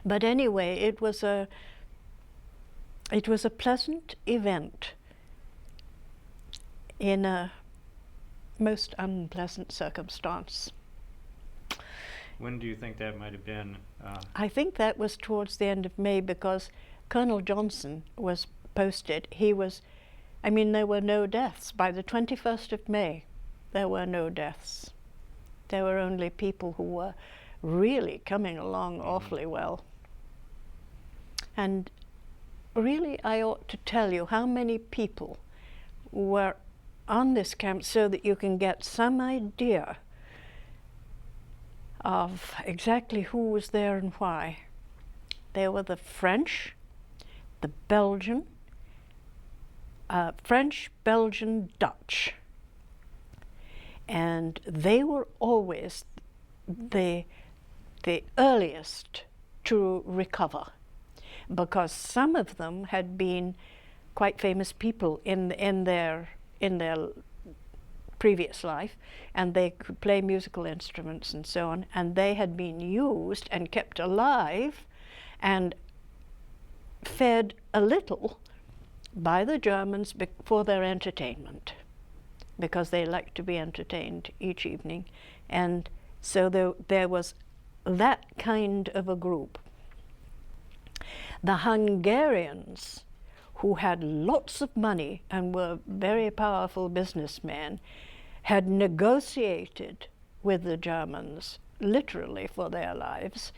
But anyway, it was a pleasant event in a most unpleasant circumstance. When do you think that might have been? I think that was towards the end of May, because Colonel Johnson was posted. There were no deaths. By the 21st of May, there were no deaths. There were only people who were really coming along awfully well. And really, I ought to tell you how many people were on this camp so that you can get some idea of exactly who was there and why. There were the French, the Belgian, French, Belgian, Dutch. And they were always the earliest to recover, because some of them had been quite famous people in their previous life, and they could play musical instruments and so on, and they had been used and kept alive and fed a little by the Germans for their entertainment, because they liked to be entertained each evening. And so there was that kind of a group. The Hungarians, who had lots of money and were very powerful businessmen, had negotiated with the Germans, literally for their lives,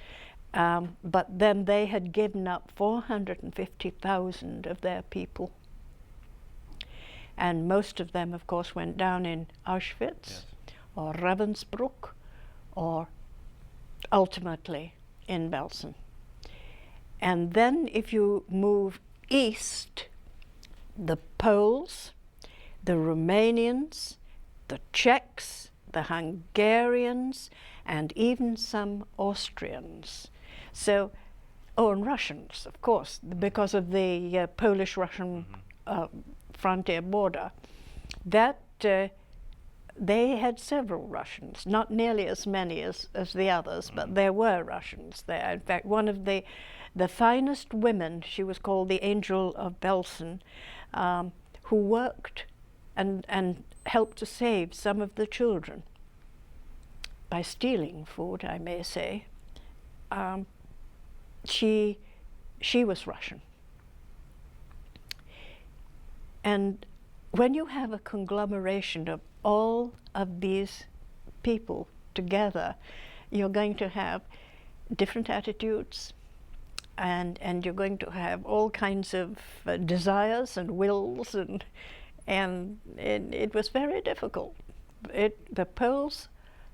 but then they had given up 450,000 of their people. And most of them, of course, went down in Auschwitz, yes, or Ravensbrück, or ultimately in Belsen. And then if you move east, the Poles, the Romanians, the Czechs, the Hungarians, and even some Austrians. So, and Russians, of course, because of the Polish-Russian frontier border, that they had several Russians, not nearly as many as the others, but there were Russians there. In fact, one of the finest women, she was called the Angel of Belsen, who worked and helped to save some of the children by stealing food, I may say. She was Russian. And when you have a conglomeration of all of these people together, you're going to have different attitudes, and you're going to have all kinds of desires and wills, and it was very difficult. The Poles,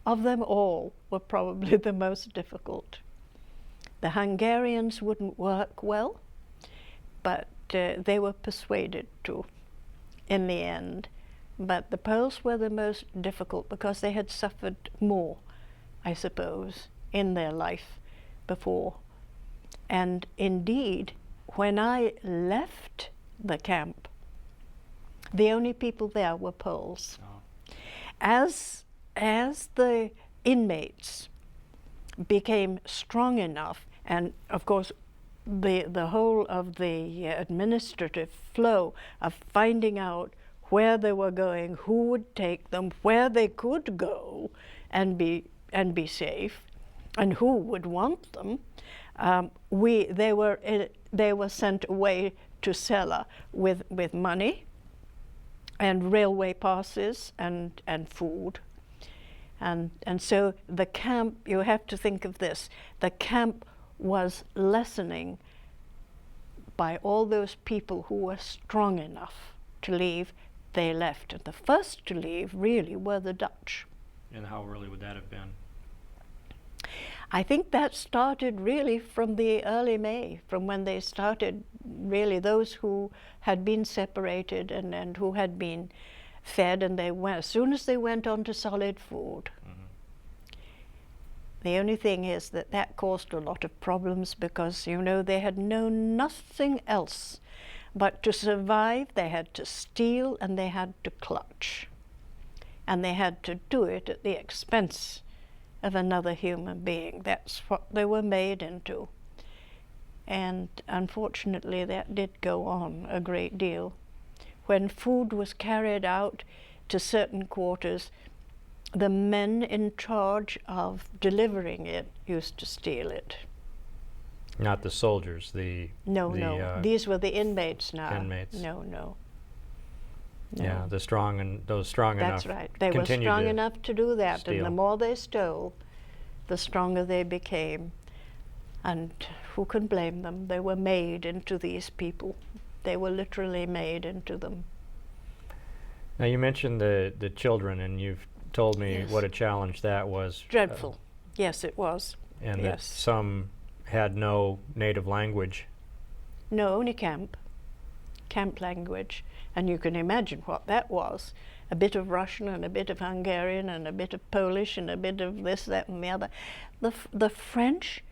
of them all, were probably the most difficult. The Hungarians wouldn't work well, but they were persuaded to in the end. But the Poles were the most difficult because they had suffered more, I suppose, in their life before. And indeed, when I left the camp, the only people there were Poles. Oh. As the inmates became strong enough, and of course the whole of the administrative flow of finding out where they were going, who would take them, where they could go and be safe, and who would want them, they were sent away to Celle with money and railway passes and food. And so the camp, you have to think of this, the camp was lessening by all those people who were strong enough to leave. They left, and the first to leave really were the Dutch. And how early would that have been? I think that started really from the early May, from when they started, really those who had been separated and who had been fed, and they went, as soon as they went on to solid food. Mm-hmm. The only thing is that caused a lot of problems because, you know, they had known nothing else but to survive. They had to steal and they had to clutch. And they had to do it at the expense of another human being. That's what they were made into. And unfortunately, that did go on a great deal. When food was carried out to certain quarters, the men in charge of delivering it used to steal it. Not the soldiers, No. These were the inmates now. Inmates. No. Yeah, those strong enough. That's right. They were strong enough to do that, steal. And the more they stole, the stronger they became. And who can blame them? They were made into these people. They were literally made into them. Now you mentioned the children, and you've told me Yes. what a challenge that was. Dreadful. Yes, it was. And that Yes. some had no native language. No, only camp language. And you can imagine what that was. A bit of Russian and a bit of Hungarian and a bit of Polish and a bit of this, that and the other. The French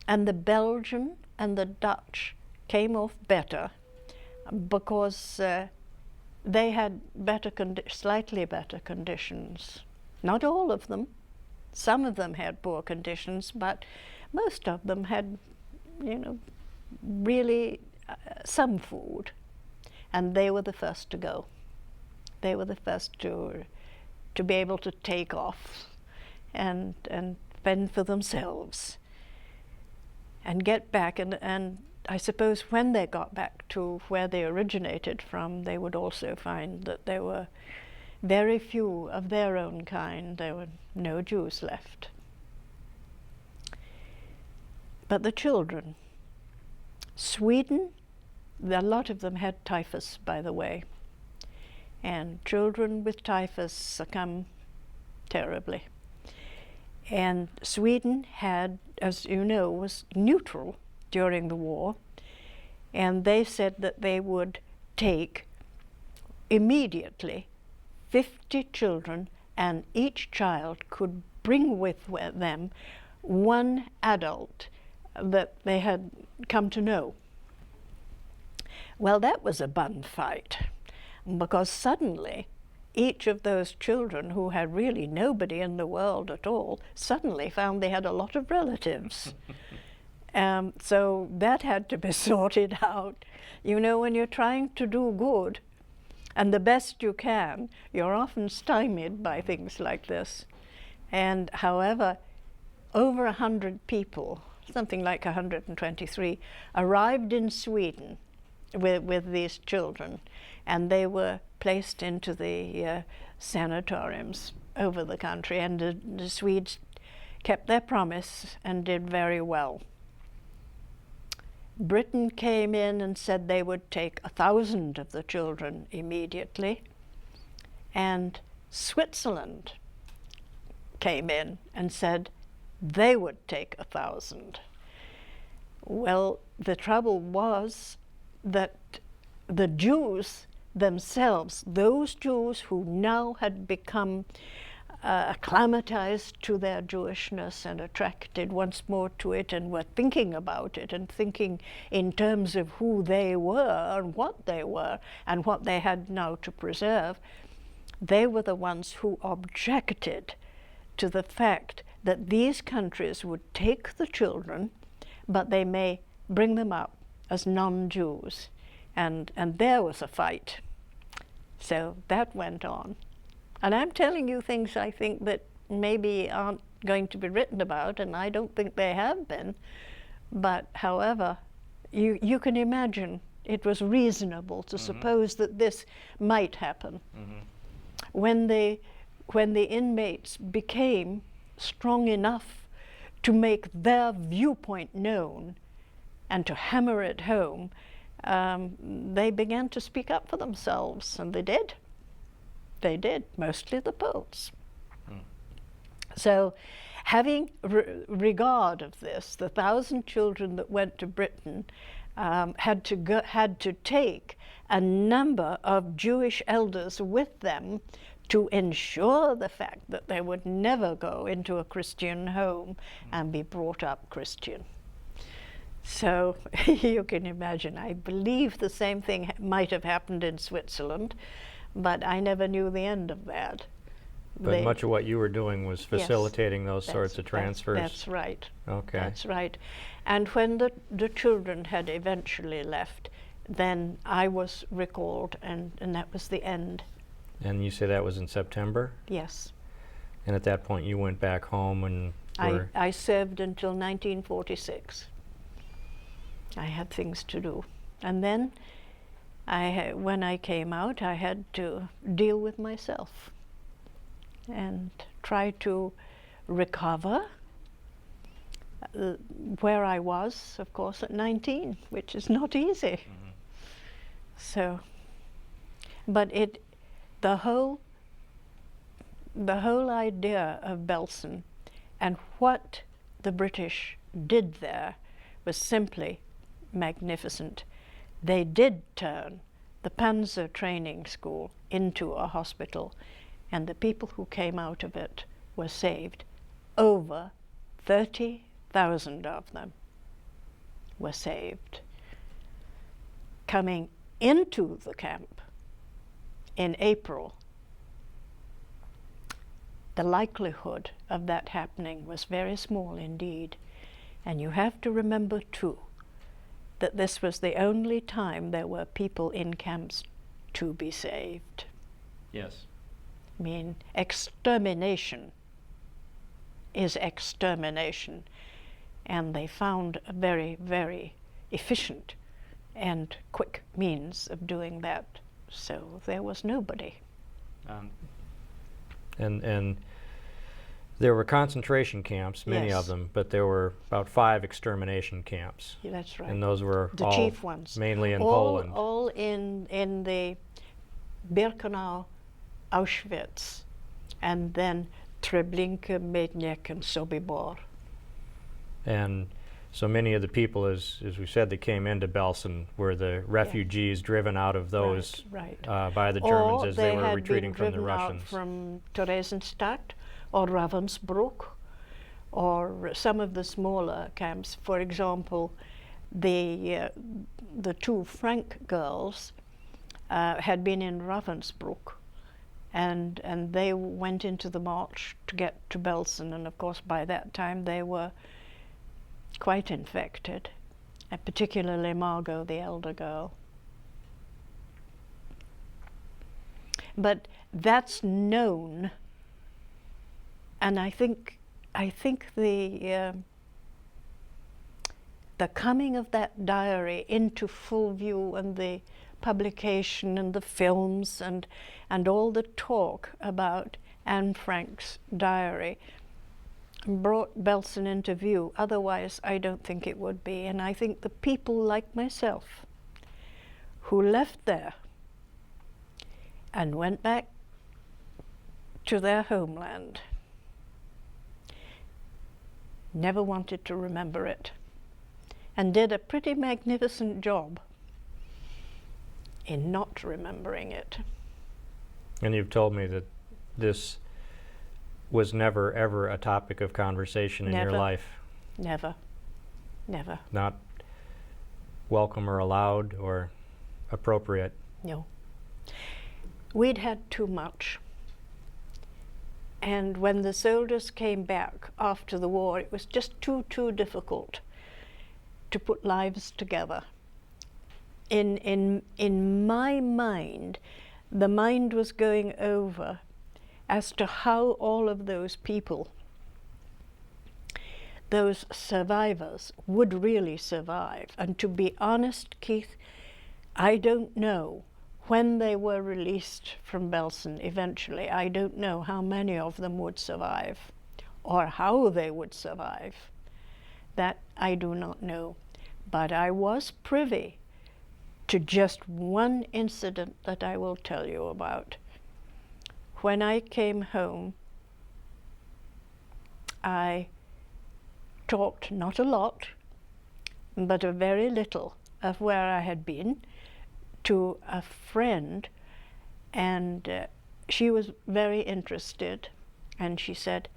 and the Belgian and the Dutch came off better because they had slightly better conditions. Not all of them. Some of them had poor conditions, but most of them had, really some food. And they were the first to go. They were the first to be able to take off and fend for themselves and get back. And I suppose when they got back to where they originated from, they would also find that there were very few of their own kind. There were no Jews left. But the children, Sweden, a lot of them had typhus, by the way. And children with typhus succumb terribly. And Sweden had, as you know, was neutral during the war. And they said that they would take immediately 50 children, and each child could bring with them one adult that they had come to know. Well, that was a bun fight, because suddenly each of those children who had really nobody in the world at all suddenly found they had a lot of relatives. So that had to be sorted out. When you're trying to do good and the best you can, you're often stymied by things like this. And however, over 100 people, something like 123, arrived in Sweden with these children, and they were placed into the sanatoriums over the country, and the Swedes kept their promise and did very well. Britain came in and said they would take 1,000 of the children immediately, and Switzerland came in and said they would take 1,000. Well, the trouble was that the Jews themselves, those Jews who now had become acclimatized to their Jewishness and attracted once more to it, and were thinking about it and thinking in terms of who they were and what they had now to preserve, they were the ones who objected to the fact that these countries would take the children, but they may bring them up as non-Jews. And there was a fight. So that went on. And I'm telling you things I think that maybe aren't going to be written about, and I don't think they have been. But however, you can imagine it was reasonable to suppose that this might happen. When the inmates became strong enough to make their viewpoint known and to hammer it home, they began to speak up for themselves, and they did. They did, mostly the Poles. So, having regard of this, the 1,000 children that went to Britain had to take a number of Jewish elders with them to ensure the fact that they would never go into a Christian home and be brought up Christian. So you can imagine, I believe the same thing might have happened in Switzerland, but I never knew the end of that. But much of what you were doing was facilitating those sorts of transfers. That's right. Okay. That's right. And when the children had eventually left, then I was recalled, and that was the end. And you say that was in September? Yes. And at that point you went back home and were... I served until 1946. I had things to do. And then when I came out, I had to deal with myself and try to recover where I was, of course, at 19, which is not easy. So, but the whole idea of Belsen and what the British did there was simply magnificent. They did turn the Panzer training school into a hospital, and the people who came out of it were saved. Over 30,000 of them were saved. Coming into the camp in April, the likelihood of that happening was very small indeed. And you have to remember too that this was the only time there were people in camps to be saved. Yes. I mean, extermination is extermination. And they found a very, very efficient and quick means of doing that. So there was nobody. And there were concentration camps, many Yes. of them, but there were about 5 extermination camps. Yeah, that's right. And those were The all chief ones. mainly in all, Poland. All in the Birkenau, Auschwitz, and then Treblinka, Mednik, and Sobibor. And so many of the people, as we said, that came into Belsen were the refugees driven out of those Right. by the Germans Or as they were had retreating been from the driven out Russians. from Theresienstadt or Ravensbrück, or some of the smaller camps. For example, the 2 Frank girls had been in Ravensbrück, and they went into the march to get to Belsen, and of course by that time they were quite infected, and particularly Margot, the elder girl. But that's known, and I think the coming of that diary into full view, and the publication and the films and all the talk about Anne Frank's diary brought Belsen into view. Otherwise, I don't think it would be. And I think the people like myself who left there and went back to their homeland never wanted to remember it, and did a pretty magnificent job in not remembering it. And you've told me that this was never, ever a topic of conversation in your life. Never. Never. Not welcome or allowed or appropriate. No. We'd had too much. And when the soldiers came back after the war, it was just too difficult to put lives together. In my mind, the mind was going over as to how all of those people, those survivors, would really survive. And to be honest, Keith, I don't know when they were released from Belsen eventually. I don't know how many of them would survive or how they would survive. That I do not know. But I was privy to just one incident that I will tell you about. When I came home, I talked not a lot, but a very little of where I had been to a friend, and she was very interested, and she said,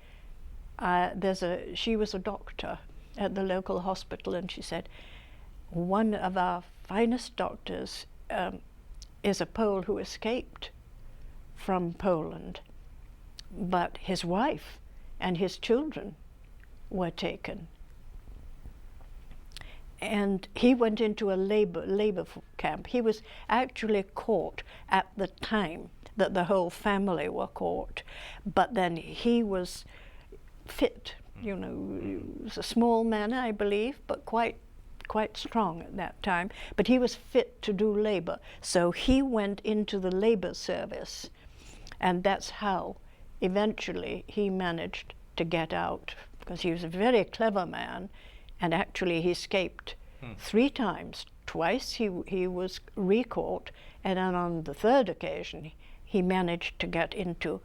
she was a doctor at the local hospital, and she said, one of our finest doctors is a Pole who escaped from Poland, but his wife and his children were taken. And he went into a labor camp. He was actually caught at the time that the whole family were caught, but then he was fit, you know, he was a small man, I believe, but quite strong at that time, but he was fit to do labor. So he went into the labor service, and that's how eventually he managed to get out, because he was a very clever man, and actually he escaped 3 times. Twice he was recaught, and then on the 3rd occasion he managed to get into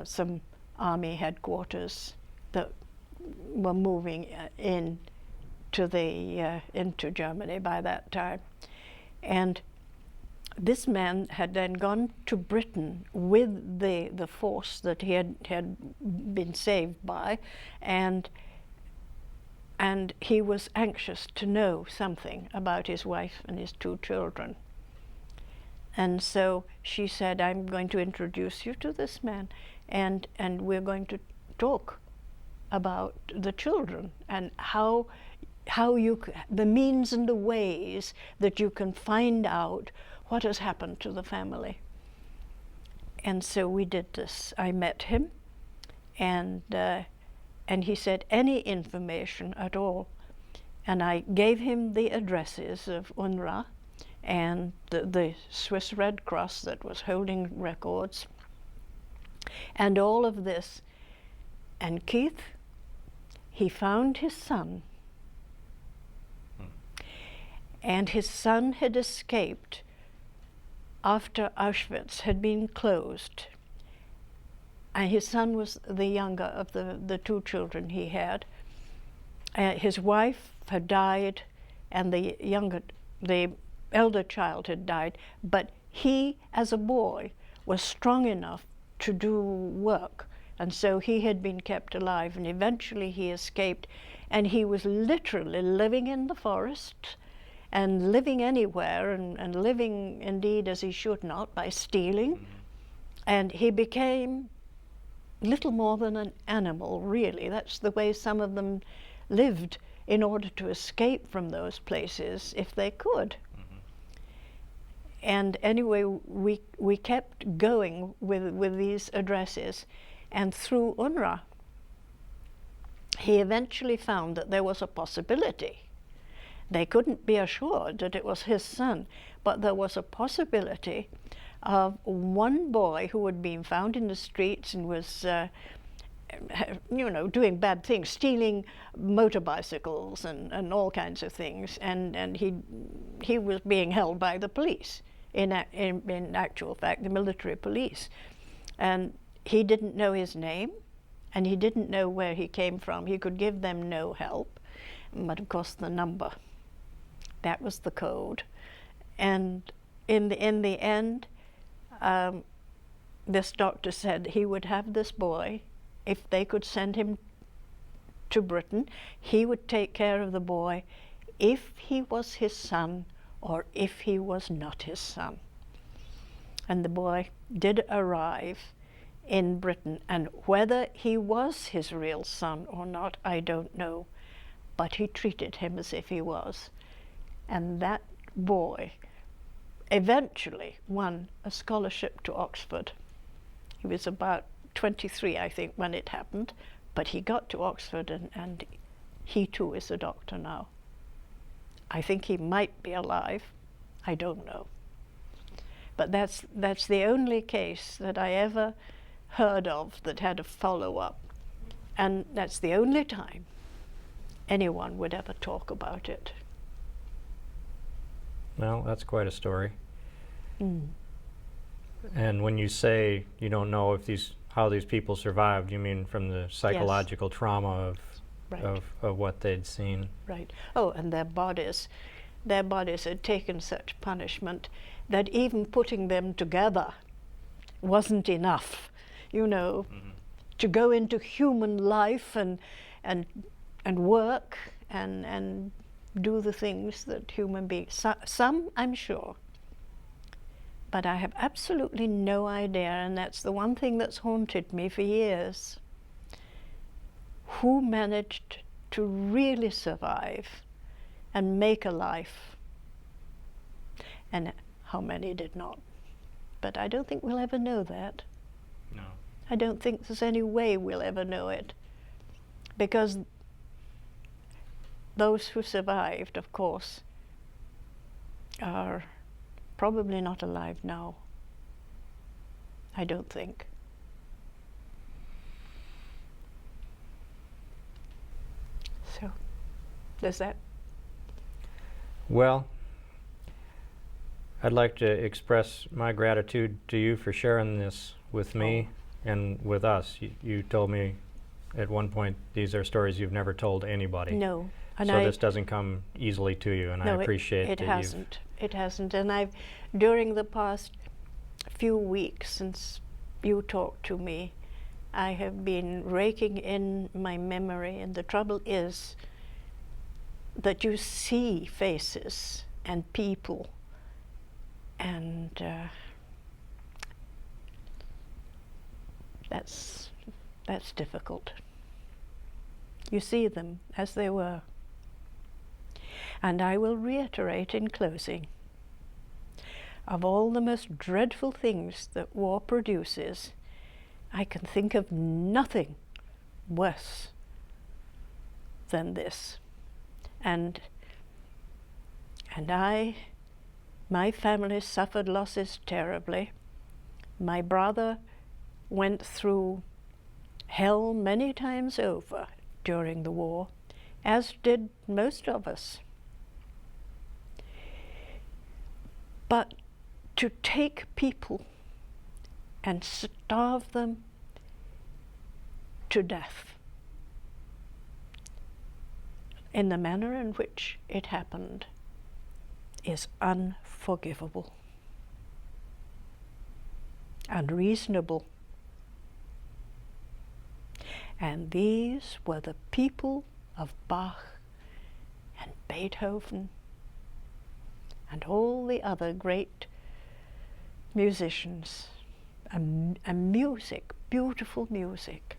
some army headquarters that were moving into Germany by that time. And this man had then gone to Britain with the force that he had been saved by, and he was anxious to know something about his wife and his 2 children. And so she said, I'm going to introduce you to this man, and we're going to talk about the children and how the means and the ways that you can find out what has happened to the family. And so we did this. I met him, and he said, any information at all. And I gave him the addresses of UNRWA and the Swiss Red Cross that was holding records, and all of this. And Keith, he found his son. And his son had escaped after Auschwitz had been closed. And his son was the younger of the 2 children he had. His wife had died, and the elder child had died, but he, as a boy, was strong enough to do work, and so he had been kept alive, and eventually he escaped, and he was literally living in the forest and living anywhere, and living indeed as he should not, by stealing. And he became little more than an animal, really. That's the way some of them lived in order to escape from those places if they could. And anyway, we kept going with these addresses, and through UNRWA, he eventually found that there was a possibility. They couldn't be assured that it was his son, but there was a possibility of one boy who had been found in the streets and was doing bad things, stealing motor bicycles and all kinds of things, and he was being held by the police, in actual fact the military police, and he didn't know his name, and he didn't know where he came from. He could give them no help, but of course the number, that was the code. And in the end, this doctor said he would have this boy. If they could send him to Britain, he would take care of the boy if he was his son or if he was not his son. And the boy did arrive in Britain, and whether he was his real son or not, I don't know, but he treated him as if he was. And that boy eventually won a scholarship to Oxford. He was about 23, I think, when it happened, but he got to Oxford, and he too is a doctor now. I think he might be alive. I don't know. But that's the only case that I ever heard of that had a follow-up, and that's the only time anyone would ever talk about it. Well, that's quite a story. And when you say you don't know if how these people survived, you mean from the psychological trauma of what they'd seen? Right. Oh, and their bodies had taken such punishment that even putting them together wasn't enough, to go into human life and work and do the things that human beings, some I'm sure, but I have absolutely no idea, and that's the one thing that's haunted me for years. Who managed to really survive and make a life, and how many did not? But I don't think we'll ever know that. No. I don't think there's any way we'll ever know it, because those who survived, of course, are probably not alive now. I don't think. So, does that? Well, I'd like to express my gratitude to you for sharing this with me and with us. You told me at one point these are stories you've never told anybody. No. And so this doesn't come easily to you, and no, I appreciate it that hasn't. It hasn't. And I've, during the past few weeks since you talked to me, I have been raking in my memory, and the trouble is that you see faces and people, and that's difficult. You see them as they were. And I will reiterate in closing, of all the most dreadful things that war produces, I can think of nothing worse than this. And my family suffered losses terribly. My brother went through hell many times over during the war, as did most of us. But to take people and starve them to death in the manner in which it happened is unforgivable, unreasonable. And these were the people of Bach and Beethoven and all the other great musicians. And music, beautiful music,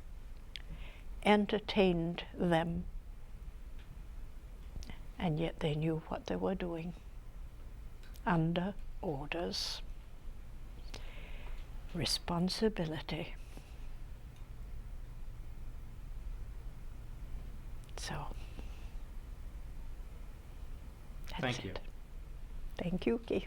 entertained them, and yet they knew what they were doing, under orders. Responsibility. So, that's Thank you. it. Thank you, Keith.